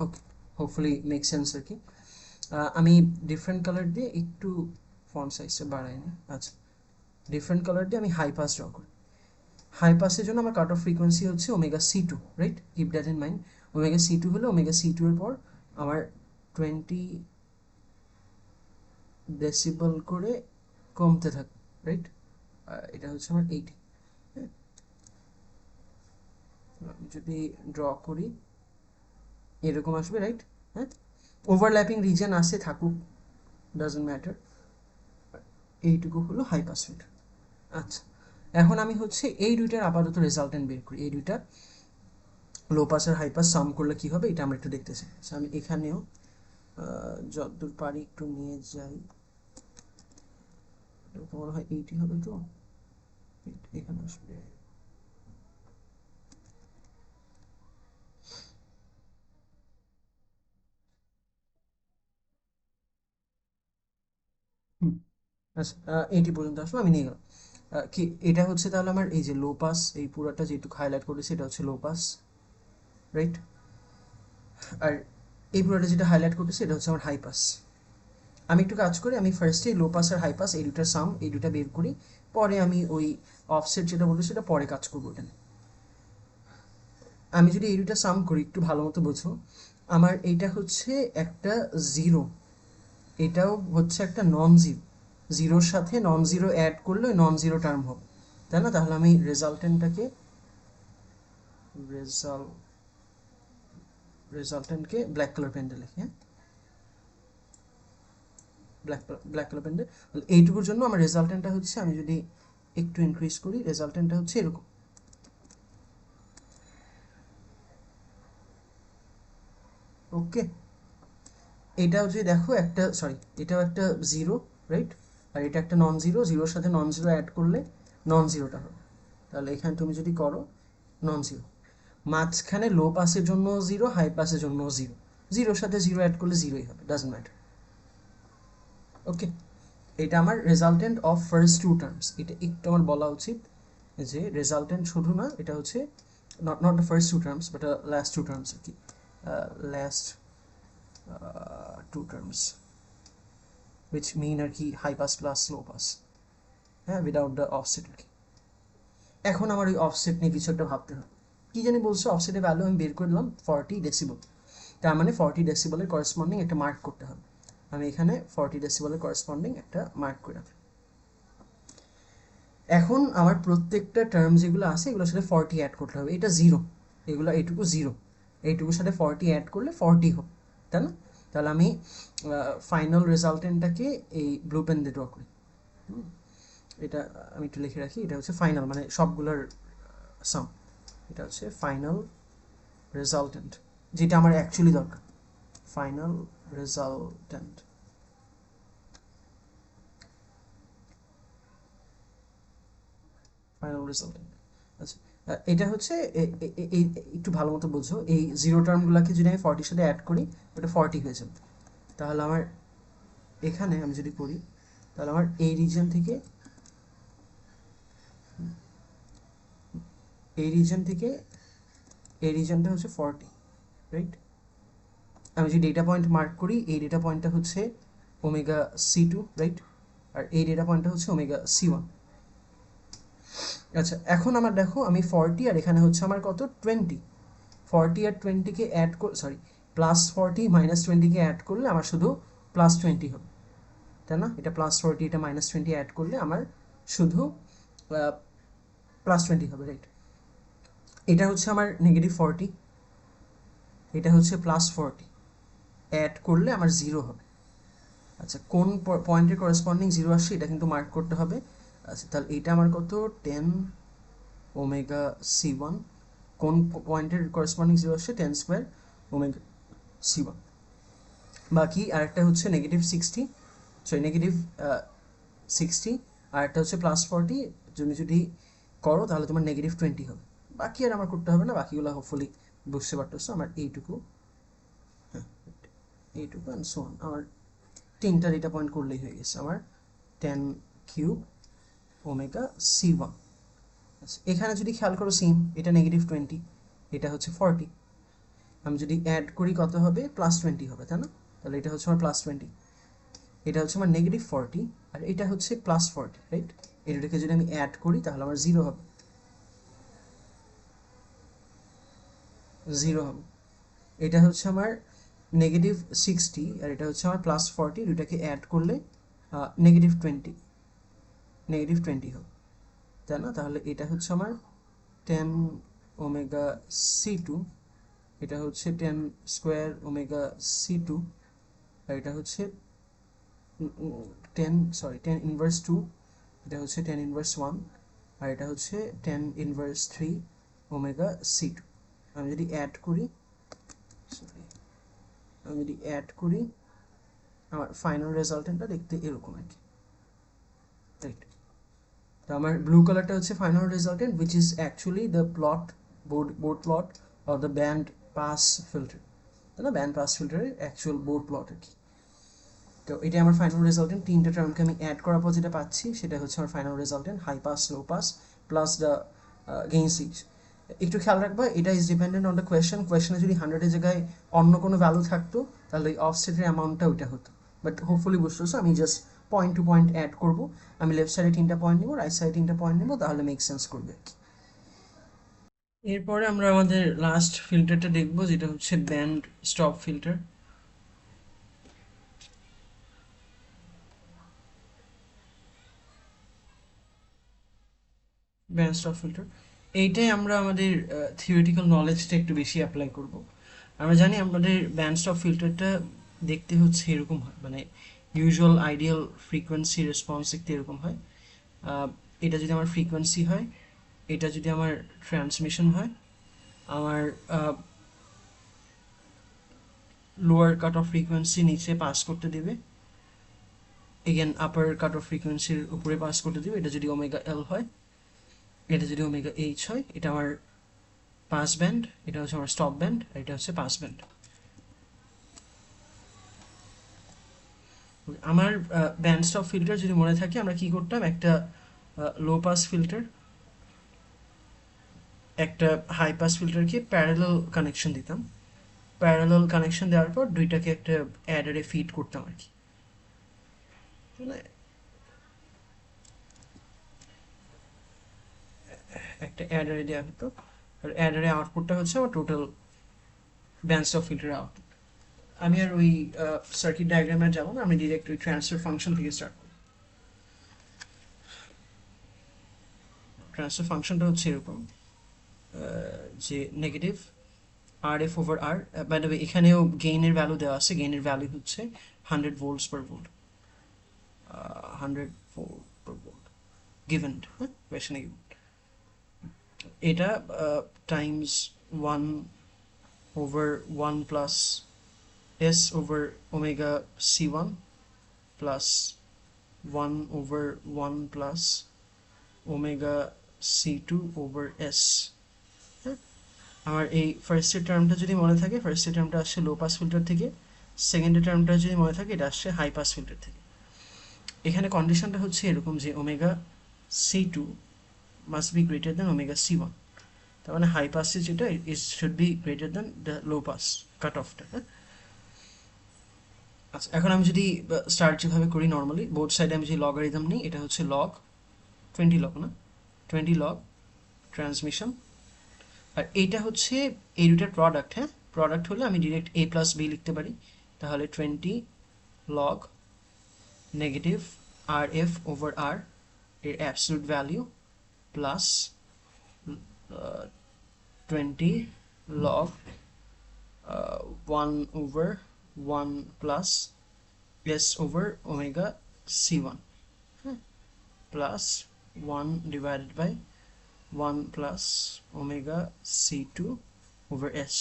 ওকে, হোপফুলি মেক সেন্স আর কি। আমি ডিফারেন্ট কালার দিয়ে একটু ফন্ট সাইজটা বাড়াই নি। আচ্ছা, ডিফারেন্ট কালার দিয়ে আমি হাই পাস ড্র করি। হাই পাসের জন্য আমার কাট অফ ফ্রিকোয়েন্সি হচ্ছে omega C two, right, keep that in mind. Omega C two হলে ওমেগা সি টু এর পর আমার 20 ডেসিবল করে কমতে থাকে, রাইট। এটা হচ্ছে আমার 80, হ্যাঁ। যদি ড্র করি এরকম আসবে, রাইট, হ্যাঁ। ওভারল্যাপিং রিজন আসে থাকুক, ডাজন্ট ম্যাটার। এইটুকু হলো হাই পাস ফিল্টার। আচ্ছা, এখন আমি হচ্ছে এই দুইটার আপাতত রেজাল্টেন্ট বের করি। এই দুইটা লো পাস আর হাই পাস সাম করলে কি হবে এটা আমরা একটু দেখতেছি। আমি এখানেও যতদূর পারি একটু নিয়ে যাই, মনে হয় 80 হবে তো, এখানে আসবে। আচ্ছা 80 পর্যন্ত আসলো, আমি নিয়ে গেলাম। কি এটা হচ্ছে তাহলে আমার এই যে লো পাস, এই পুরোটা যেটুকু হাইলাইট করেছি এটা হচ্ছে লো পাস, রাইট? আর এই পুরোটা যেটা হাইলাইট করতেছি এটা হচ্ছে আমার হাই পাস। আমি একটু কাজ করি, আমি ফার্স্টে লো পাস আর হাই পাস এই দুটার সাম, এই দুটা বের করি, পরে আমি ওই অফসেট যেটা বলতে সেটা পরে কাজ করবো এটা নিয়ে। আমি যদি এই দুটা সাম করি একটু ভালো মতো বোঝো, আমার এইটা হচ্ছে একটা জিরো, এটাও হচ্ছে একটা নন জিরো, জিরোর সাথে নন জিরো অ্যাড করলে নন জিরো টার্ম হবে, তাই না? তাহলে আমি রেজাল্টেন্টটাকে রেজাল্টেন্টকে ব্ল্যাক কালার পেনটা লিখি, হ্যাঁ, ব্ল্যাক কালার পেনটা। এইটুকুর জন্য আমার রেজাল্টেন্টটা হচ্ছে, আমি যদি একটু ইনক্রিজ করি, রেজাল্টেন্টটা হচ্ছে এরকম। ওকে, এটা হচ্ছে দেখো একটা, সরি, এটাও একটা জিরো, রাইট? আর এটা একটা নন জিরো, জিরোর সাথে নন জিরো অ্যাড করলে নন জিরোটা হবে। তাহলে এখানে তুমি যদি করো নন জিরো, মাঝখানে লো পাসের জন্য জিরো, হাই পাসের জন্য জিরো, জিরোর সাথে জিরো অ্যাড করলে জিরোই হবে, ডাজন্ট ম্যাটার। ওকে, এটা আমার resultant of first two terms. এটা একটু আমার বলা উচিত যে রেজাল্টেন্ট শুধু না, এটা হচ্ছে not the first two terms but last two terms আর কি, last two terms which mean আর কি high pass plus low pass, হ্যাঁ, উইদাউট দ্য অফসেট আর কি। এখন আমার ওই অফসেট নিয়ে কিছু একটা ভাবতে হবে। কি জানি বলছো, অফসেটের ভ্যালু আমি বের করে দিলাম 40 ডেসিবল, তার মানে 40 ডেসিবলের করেসপন্ডিং একটা মার্ক করতে হবে। আমি এখানে 40 ডেসিবলের করেসপন্ডিং একটা মার্ক করে রাখলাম। এখন আমার প্রত্যেকটা টার্ম যেগুলো আছে এগুলোর সাথে 40 অ্যাড করতে হবে, এটা জিরো, এগুলো এইটুকু জিরো, এইটুকুর সাথে 40 অ্যাড করলে 40 হবে, তাই না? তাহলে আমি ফাইনাল রেজাল্টেন্টটাকে এই ব্লু পেন দিয়ে ড্র করি। এটা আমি একটু লিখে রাখি, এটা হচ্ছে ফাইনাল মানে সবগুলোর সাম, এটা হচ্ছে ফাইনাল রেজাল্টেন্ট, যেটা আমার অ্যাকচুয়ালি দরকার, ফাইনাল রেজাল্টেন্ট। ফাইনাল রেজাল্টেন্ট, আচ্ছা। এটা হচ্ছে এই একটু ভালো মতো বোঝো, এই জিরো টার্মগুলোকে যদি আমি 40 সাথে অ্যাড করি ওটা 40 হয়ে যাবে। তাহলে আমার এখানে আমি যদি করি, তাহলে আমার এই রিজন থেকে এই রিজন থেকে এই রিজনটা হচ্ছে 40, রাইট? আমি যদি ডেটা পয়েন্ট মার্ক করি, এই ডেটা পয়েন্টটা হচ্ছে ওমেগা C2, রাইট? আর এই ডেটা পয়েন্টটা হচ্ছে ওমেগা C1। আচ্ছা, এখন আমার দেখো আমি 40 আর এখানে হচ্ছে আমার কত 20, 40 আর 20কে অ্যাড সরি, প্লাস 40 মাইনাস 20কে অ্যাড করলে আমার শুধু প্লাস 20 হবে, তাই না? এটা প্লাস 40, এটা মাইনাস 20 অ্যাড করলে আমার শুধু প্লাস 20 হবে, রাইট? এটা হচ্ছে আমার নেগেটিভ 40, এটা হচ্ছে প্লাস 40, অ্যাড করলে আমার জিরো হবে। আচ্ছা, কোন পয়েন্টের করেসপন্ডিং জিরো আসছে এটা কিন্তু মার্ক করতে হবে। আচ্ছা, তাহলে এটা আমার কত 10 ওমেগা C1, কোন পয়েন্টের করেসপন্ডিং জিরো আসছে 10 স্কোয়ার ওমেগা C1। বাকি আরেকটা হচ্ছে নেগেটিভ 60, সরি নেগেটিভ 60, আর একটা হচ্ছে প্লাস 40, তুমি যদি করো তাহলে তোমার নেগেটিভ 20 হবে। বাকি আর আমার করতে হবে না, বাকিগুলো হোপফুলি বুঝতে পারতেছো। আমার এইটুকু, হ্যাঁ, এইটুকু অ্যান্ড সো অন, আমার তিনটা ডেটা পয়েন্ট করলেই হয়ে গেছে আমার 10 কিউব ওমেগা C1। আচ্ছা, এখানে যদি খেয়াল করো সেম, এটা নেগেটিভ 20, এটা হচ্ছে 40, আমি যদি অ্যাড করি কত হবে প্লাস 20 হবে, তাই না? তাহলে এটা হচ্ছে আমার প্লাস 20, এটা হচ্ছে আমার নেগেটিভ 40, আর এটা হচ্ছে প্লাস 40, রাইট? এই দুটোকে যদি আমি অ্যাড করি তাহলে আমার জিরো হবে, জিরো হবে। এটা হচ্ছে আমার নেগেটিভ 60 আর এটা হচ্ছে আমার প্লাস 40, দুটাকে অ্যাড করলে নেগেটিভ 20, নেগেটিভ 20 হবে, তাই না? তাহলে এটা হচ্ছে আমার 10 ওমেগা C2, এটা হচ্ছে 10 স্কোয়ার ওমেগা C2, আর এটা হচ্ছে 10 ইনভার্স 2, এটা হচ্ছে 10 ইনভার্স 1, আর এটা হচ্ছে 10 ইনভার্স 3 ওমেগা C2। আমি যদি অ্যাড করি, সরি, আমি যদি অ্যাড করি আমার ফাইনাল রেজাল্টেন্টটা দেখতে এরকম আর কি, রাইট? তো আমার ব্লু কালারটা হচ্ছে final resultant which is actually the plot, board plot or the band pass filter, তাই না? ব্যান্ড পাস ফিল্টারের অ্যাকচুয়াল বোর্ড প্লট আর কি। তো এটা আমার ফাইনাল রেজাল্টেন্ট, তিনটা টার্মকে আমি অ্যাড করার পর যেটা পাচ্ছি সেটা হচ্ছে আমার final resultant, high pass, low pass plus the gain sees. একটু খেয়াল রাখবা, এটা ইজ ডিপেন্ডেন্ট অন দ্য কোয়েশনে যদি 100-এর জায়গায় অন্য কোনো ভ্যালু থাকতো তাহলে এই অফসেটের অ্যামাউন্টটা ওইটা হতো। বাট হোপফুলি বুঝতেছো, আমি just point to point add করবো। আমি লেফট সাইডে 3টা পয়েন্ট নেবো, রাইট সাইডে 3টা পয়েন্ট নেবো, তাহলে মেক সেন্স করবে। এরপরে আমরা আমাদের লাস্ট ফিল্টারটা দেখবো, যেটা হচ্ছে band stop filter. Band stop filter এইটাই আমরা আমাদের থিওরিটিক্যাল নলেজটা একটু বেশি অ্যাপ্লাই করব। আমরা জানি আমাদের ব্যান্ড স্টপ ফিল্টারটা দেখতে হচ্ছে এরকম হয়, মানে ইউজুয়াল আইডিয়াল ফ্রিকোয়েন্সি রেসপন্স দেখতে এরকম হয়। এটা যদি আমার ফ্রিকোয়েন্সি হয়, এটা যদি আমার ট্রান্সমিশন হয়, আমার লোয়ার কাট অফ ফ্রিকোয়েন্সি নিচে পাস করতে দিবে, এগেন আপার কাট অফ ফ্রিকোয়েন্সির উপরে পাস করতে দিবে। এটা যদি ওমেগা এল হয়, এটা যদি ওমেগা এইচ হয়, এটা আমার পাস ব্যান্ড, এটা হচ্ছে আমার স্টপ ব্যান্ড, আর এটা হচ্ছে পাস ব্যান্ড। আমার ব্যান্ড স্টপ ফিল্টার যদি মনে থাকে, আমরা কি করতাম, একটা লো পাস ফিল্টার একটা হাই পাস ফিল্টারকে প্যারালাল কানেকশন দিতাম। প্যারালাল কানেকশন দেওয়ার পর দুইটাকে একটা অ্যাডারে ফিড করতাম আর কি। মানে একটা অ্যাডারে দেওয়া হতো, আর অ্যাডারে আউটপুটটা হচ্ছে আমার টোটাল ব্যান্ড স্টপ ফিল্টারের আউটপুট। আমি আর ওই সার্কিট ডায়াগ্রামে যাবো না, আমি ডিরেক্ট ওই ট্রান্সফার ফাংশন থেকে স্টার্ট করব। ট্রান্সফার ফাংশনটা হচ্ছে এরকম, যে negative r f over r, by the way এখানেও গেইনের ভ্যালু দেওয়া আছে, গেইনের ভ্যালু হচ্ছে 100 volts per volt, 100 volt per volt given, হ্যাঁ কোয়েশনে given। এটা Times 1 over 1 plus s over omega c1 plus 1 over 1 plus omega c2 over s। হ্যাঁ, আমার এই ফার্স্টের টার্মটা যদি মনে থাকে, ফার্স্টের টার্মটা আসছে লো পাস ফিল্টার থেকে, সেকেন্ডের টার্মটা যদি মনে থাকে এটা আসছে হাই পাস ফিল্টার থেকে। এখানে কন্ডিশনটা হচ্ছে এরকম যে omega C two must be greater than omega C one, তার মানে হাই পাসে যেটা is should be greater than the low pass cut অফটা। হ্যাঁ, আচ্ছা এখন আমি যদি স্টার্ট যেভাবে করি নর্মালি, বোথ সাইডে আমি যদি লগারিদম নিই, এটা হচ্ছে লগ 20 লগ না 20 লগ ট্রান্সমিশন, আর এইটা হচ্ছে এই দুটার প্রোডাক্ট। হ্যাঁ, প্রোডাক্ট হলে আমি ডিরেক্ট a প্লাস বি লিখতে পারি, তাহলে 20 log negative r f over আর এর absolute value plus 20 log 1 over 1 plus s over omega c1 plus 1 divided by 1 plus omega c2 over s।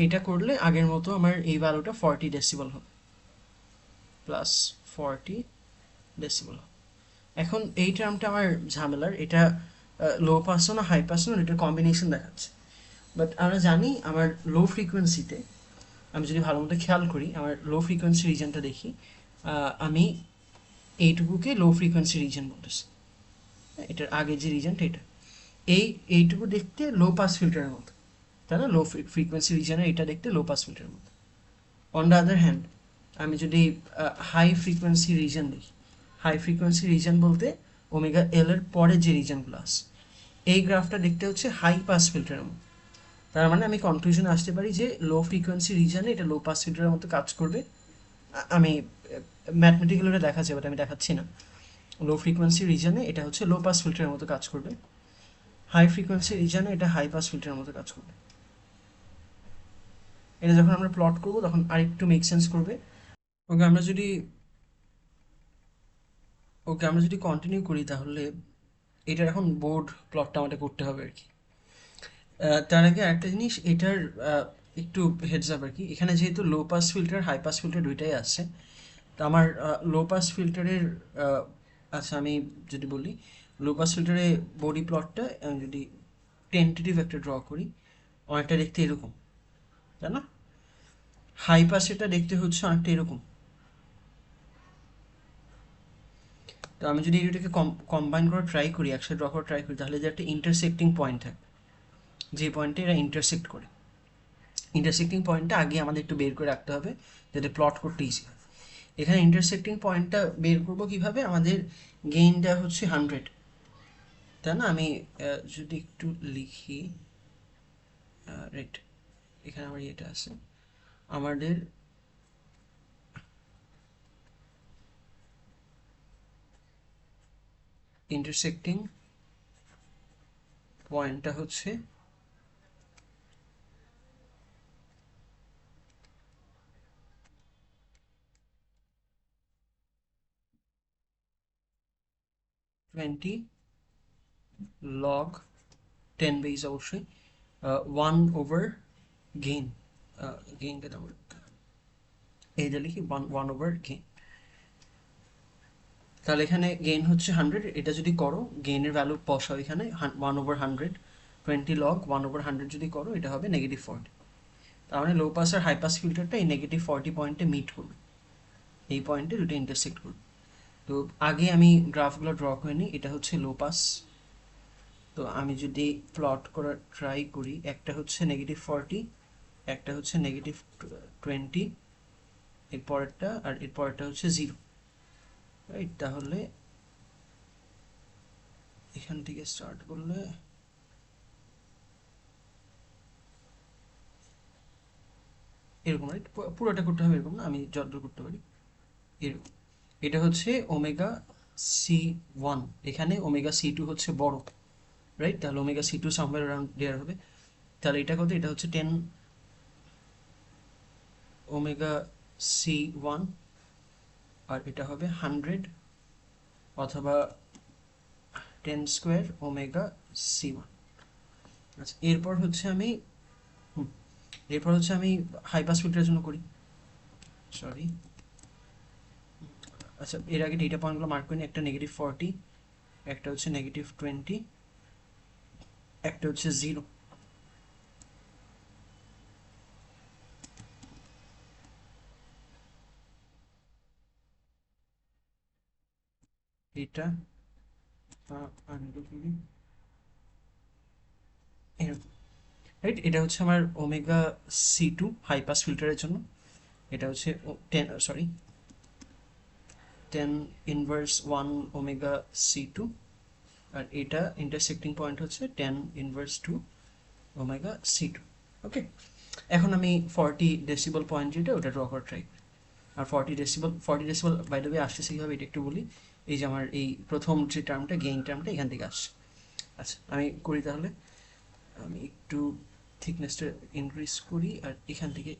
এটা করলে আগের মতো আমার এই ভ্যালুটা 40 ডেসিবল হবে, প্লাস 40 ডেসিবল। এখন এই টার্মটা আমার ঝামেলার, এটা লো পাসও না হাই পাসও না, এটার কম্বিনেশন দেখাচ্ছে। বাট আমরা জানি আমার লো ফ্রিকোয়েন্সিতে, আমি যদি ভালো মতো খেয়াল করি, আমার লো ফ্রিকোয়েন্সি রিজনটা দেখি, আমি এইটুকুকে লো ফ্রিকোয়েন্সি রিজন বলতেছি, এটার আগে যে রিজনটা এটা, এইটুকু দেখতে লো পাস ফিল্টারের মতো, তাই না? লো ফ্রিকোয়েন্সি রিজনে এটা দেখতে লো পাস ফিল্টারের মতো। অন দ্য আদার হ্যান্ড, আমি যদি হাই ফ্রিকোয়েন্সি রিজন দেখি, হাই ফ্রিকোয়েন্সি রিজন বলতে ওমেগা এল এর পরে যে রিজনগুলো আছে, এই গ্রাফটা দেখতে হচ্ছে হাই পাস ফিল্টারের মতো। তার মানে আমি কনক্লুশনে আসতে পারি যে লো ফ্রিকোয়েন্সি রিজনে এটা লো পাস ফিল্টারের মতো কাজ করবে। আমি ম্যাথমেটিক্যালি ওটা দেখা যাবে, আমি দেখাচ্ছি না। লো ফ্রিকোয়েন্সি রিজনে এটা হচ্ছে লো পাস ফিল্টারের মতো কাজ করবে, হাই ফ্রিকোয়েন্সি রিজনে এটা হাই পাস ফিল্টারের মতো কাজ করবে। এটা যখন আমরা প্লট করব তখন আরেকটু মেক সেন্স করবে। ওকে আমরা যদি কন্টিনিউ করি, তাহলে এটার এখন বোর্ড প্লটটা আমাদের করতে হবে আর কি। তার আগে একটা জিনিস, এটার একটু হেডস আপ আর কি। এখানে যেহেতু low pass filter high pass filter দুইটাই আছে, তো আমার লো পাস ফিল্টারের, আচ্ছা আমি যদি বলি লো পাস ফিল্টারে বডি প্লটটা আমি যদি টেন্টেটিভ একটা ড্র করি, অনেকটা দেখতে এরকম, তাই না? হাই পাস এটা দেখতে হচ্ছে অনেকটা এরকম। তো আমি যদি এই দুটোকে কম্বাইন করে ট্রাই করি, একসাথে ড্র করে ট্রাই করি, তাহলে যে একটা ইন্টারসেক্টিং পয়েন্ট থাকে, যে পয়েন্টে এরা ইন্টারসেক্ট করে, ইন্টারসেক্টিং পয়েন্টটা আগে আমাদের একটু বের করে রাখতে হবে যাতে প্লট করতে ইজি হয়। এখানে ইন্টারসেক্টিং পয়েন্টটা বের করবো কিভাবে? আমাদের গেইনটা হচ্ছে 100, তাই না? আমি যদি একটু লিখি, রাইট, এখানে আমার এটা আছে, আমাদের ইন্টারসেক্টিং পয়েন্টটা হচ্ছে 20 log 10 বেস অবশ্যই 1/, গেইন, গেইনটা আমরা এইটা লিখি 1/, গেইন। তাহলে এখানে গেইন হচ্ছে 100, এটা যদি করো গেইনের ভ্যালু বসাও এখানে 1/100, 20 log 1/100 যদি করো এটা হবে -40। তার মানে লো পাস আর হাই পাস ফিল্টারটা এই -40 পয়েন্টে মিট করবে, এই পয়েন্টে দুটো ইন্টারসেক্ট করবে। তো আগে আমি গ্রাফগুলো ড্র করে নিই। এটা হচ্ছে লো পাস, তো আমি যদি প্লট করার ট্রাই করি, একটা হচ্ছে -40, একটা হচ্ছে -20, এর পরেরটা আর এর পরেরটা হচ্ছে 0, রাইট? তাহলে এখান থেকে স্টার্ট করলে এরকম, রাইট? পুরোটা করতে হবে এরকম না, আমি যতদূর করতে পারি এরকম। এটা হচ্ছে ওমেগা C1, এখানে ওমেগা C2 হচ্ছে বড়, রাইট? তাহলে ওমেগা C2 সামওয়্যার অ্যারাউন্ড দেয়ার হবে। তাহলে এটা কত? এটা হচ্ছে 10 ওমেগা C1, আর এটা হবে 100 অথবা 10 স্কোয়ার ওমেগা C1। আচ্ছা, এরপর হচ্ছে আমি হাই পাস ফিল্টারের জন্য করি, সরি। আচ্ছা, এর আগে ডেটা পয়েন্টগুলো মার্ক করে নিই। একটা -40, একটা হচ্ছে -20, একটা হচ্ছে 0। এটা আনডু করি, এরকম, রাইট? এটা হচ্ছে আমার ওমেগা C2 হাই পাস ফিল্টারের জন্য। এটা হচ্ছে 10 × 1 ওমেগা C2, আর এটা ইন্টারসেক্টিং পয়েন্ট হচ্ছে 10 × 2 ওমেগা C2। ওকে, এখন আমি 40 ডেসিবল পয়েন্ট যেটা ওটা ড্র করার ট্রাই করি। আর 40 ডেসিবল বাই দ্য ওয়ে আসছে কীভাবে এটা একটু বলি। এই যে আমার এই প্রথম যে টার্মটা, গেইন টার্মটা এখান থেকে আসছে। আচ্ছা, আমি করি তাহলে, আমি একটু থিকনেসটা ইনক্রিজ করি আর এখান থেকে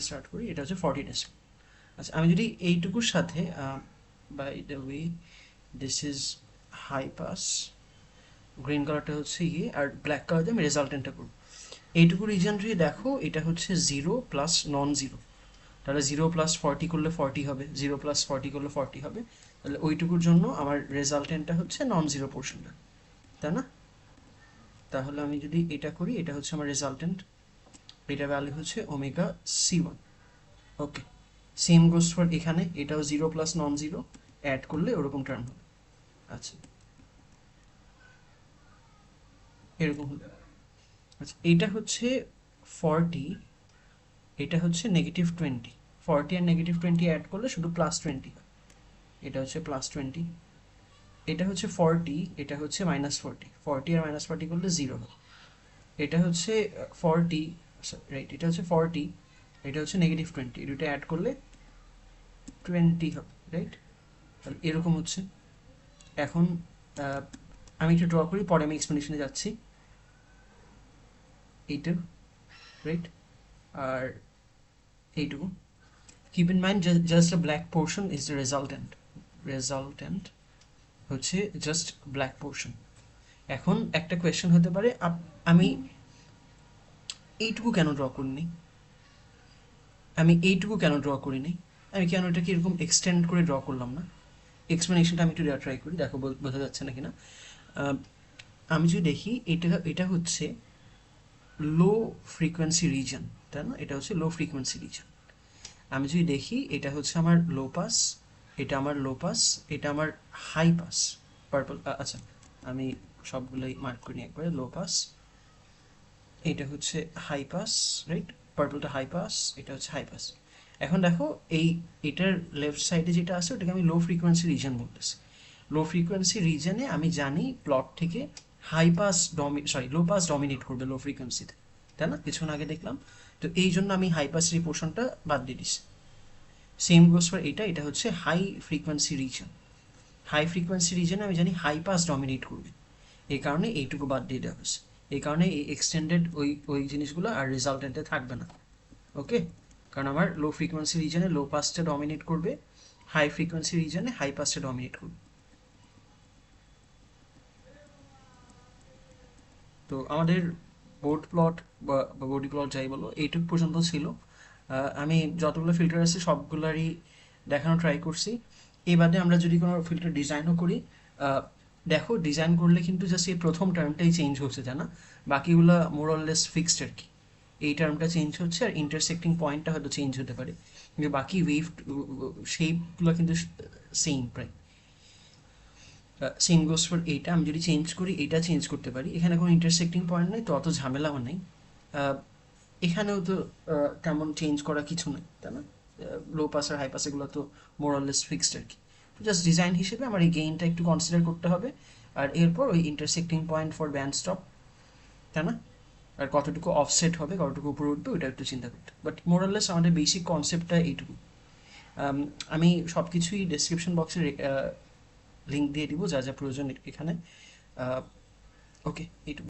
স্টার্ট করি। এটা হচ্ছে 40 ডেসিবল। আচ্ছা, আমি যদি এইটুকুর সাথে by the way this is high pass, green কালারটা হচ্ছে ইয়ে, আর ব্ল্যাক কালার দিয়ে আমি রেজাল্টেন্টটা করবো। এইটুকু রিজন যদি দেখো, এটা হচ্ছে 0 প্লাস নন 0, তাহলে 0 + 40 করলে 40 হবে, 0 + 40 করলে 40 হবে। তাহলে ওইটুকুর জন্য আমার রেজাল্টেন্টটা হচ্ছে নন 0 পোর্শনটা, তাই না? তাহলে আমি যদি এটা করি, এটা হচ্ছে আমার রেজাল্টেন্ট, এটা ভ্যালু হচ্ছে omega C1। Okay, same goes for এখানে, এটাও 0 + নন 0 অ্যাড করলে ওরকম টার্ন হবে। আচ্ছা, এরকম হলো। আচ্ছা, এইটা হচ্ছে 40, এটা হচ্ছে -20, 40 আর -20 অ্যাড করলে শুধু +20 হয়, এটা হচ্ছে +20। এটা হচ্ছে 40, এটা হচ্ছে -40, 40 আর -40 করলে 0 হয়। এটা হচ্ছে 40, রাইট, এটা হচ্ছে 40, এটা হচ্ছে -20, এই দুটো অ্যাড করলে 20 হবে, রাইট? তাহলে এরকম হচ্ছে। এখন আমি একটু ড্র করি, পরে আমি এক্সপ্লেনেশনে যাচ্ছি। এইটা, রাইট, আর এইটুকু। Keep in mind just a black portion is the resultant হচ্ছে জাস্ট ব্ল্যাক পোর্শন। এখন একটা কোয়েশ্চেন হতে পারে, আমি এইটুকু কেন ড্র করিনি, আমি কেন এটাকে এরকম এক্সটেন্ড করে ড্র করলাম না? এক্সপ্লেনেশনটা আমি একটু দেওয়ার ট্রাই করি, দেখো বোঝা যাচ্ছে না কিনা। আমি যদি দেখি এটা এটা হচ্ছে লো ফ্রিকোয়েন্সি রিজন, তাই না? এটা হচ্ছে লো ফ্রিকোয়েন্সি রিজন। আমি যদি দেখি এটা হচ্ছে আমার লো পাস, এটা আমার লো পাস, এটা আমার হাই পাস। পার্পল, আচ্ছা আমি সবগুলোই মার্ক করি একবারে। লো পাস, এটা হচ্ছে হাই পাস, রাইট? পার্পলটা হাই পাস, এটা হচ্ছে হাই পাস। এখন দেখো এই এটার লেফট সাইডে যেটা আছে ওটাকে আমি লো ফ্রিকোয়েন্সি রিজন বলতেছি। লো ফ্রিকোয়েন্সি রিজনে আমি জানি প্লট থেকে high pass low pass dominate করবে লো ফ্রিকোয়েন্সিতে, তাই না? কিছুক্ষণ আগে দেখলাম। তো এই জন্য আমি হাই পাসের এই পোর্শনটা বাদ দিয়ে দিচ্ছি। সেম গোস ফর এটা, এটা হচ্ছে high frequency region. High frequency রিজনে আমি জানি হাই পাস ডমিনেট করবে, এই কারণে এইটুকু বাদ দিয়ে দেওয়া হয়েছে। এই কারণে এই এক্সটেন্ডেড ওই ওই জিনিসগুলো আর রেজাল্টেন্টে থাকবে না। ওকে, কারণ আমার লো ফ্রিকোয়েন্সি রিজনে লো পাসটা ডমিনেট করবে, হাই ফ্রিকোয়েন্সি রিজনে হাই পাসটা ডমিনেট করবে। তো আমাদের বোর্ড প্লট বা বডি প্লট যাই বলো এইটুকু পর্যন্ত ছিল। আমি যতগুলো ফিল্টার আছে সবগুলারই দেখানো ট্রাই করছি। এই বাদে আমরা যদি কোনো ফিল্টার ডিজাইনও করি, আহ, দেখো ডিজাইন করলে কিন্তু জাস্ট এই প্রথম টার্মটাই চেঞ্জ হচ্ছে, জানা, বাকিগুলো মোরলেস ফিক্সড আর কি। এই টার্মটা চেঞ্জ হচ্ছে আর ইন্টারসেক্টিং পয়েন্টটা হয়তো চেঞ্জ হতে পারে, কিন্তু বাকি ওয়েভ শেপগুলো কিন্তু সেম প্রায়। সেম গোস ফর এইটা, আমি যদি চেঞ্জ করি এটা চেঞ্জ করতে পারি, এখানে কোনো ইন্টারসেক্টিং পয়েন্ট নেই তো অত ঝামেলাও নেই। আহ, এখানেও তো তেমন চেঞ্জ করা কিছু নেই, তাই না? লো পাস আর হাই পাস এগুলো তো মোরলেস ফিক্সড আর কি। তো জাস্ট ডিজাইন হিসেবে আমার এই গেইনটা একটু কনসিডার করতে হবে, আর এরপর ওই intersecting point for band stop, তাই না? আর কতটুকু অফসেট হবে, কতটুকু উপরে উঠবে, ওটা একটু চিন্তা করতে। বাট মোরলেস আমাদের বেসিক কনসেপ্টটা এইটুকু। আমি সব কিছুই ডেসক্রিপশন বক্সে লিঙ্ক দিয়ে দিব যা যা প্রয়োজন এখানে। ওকে, এইটুকু।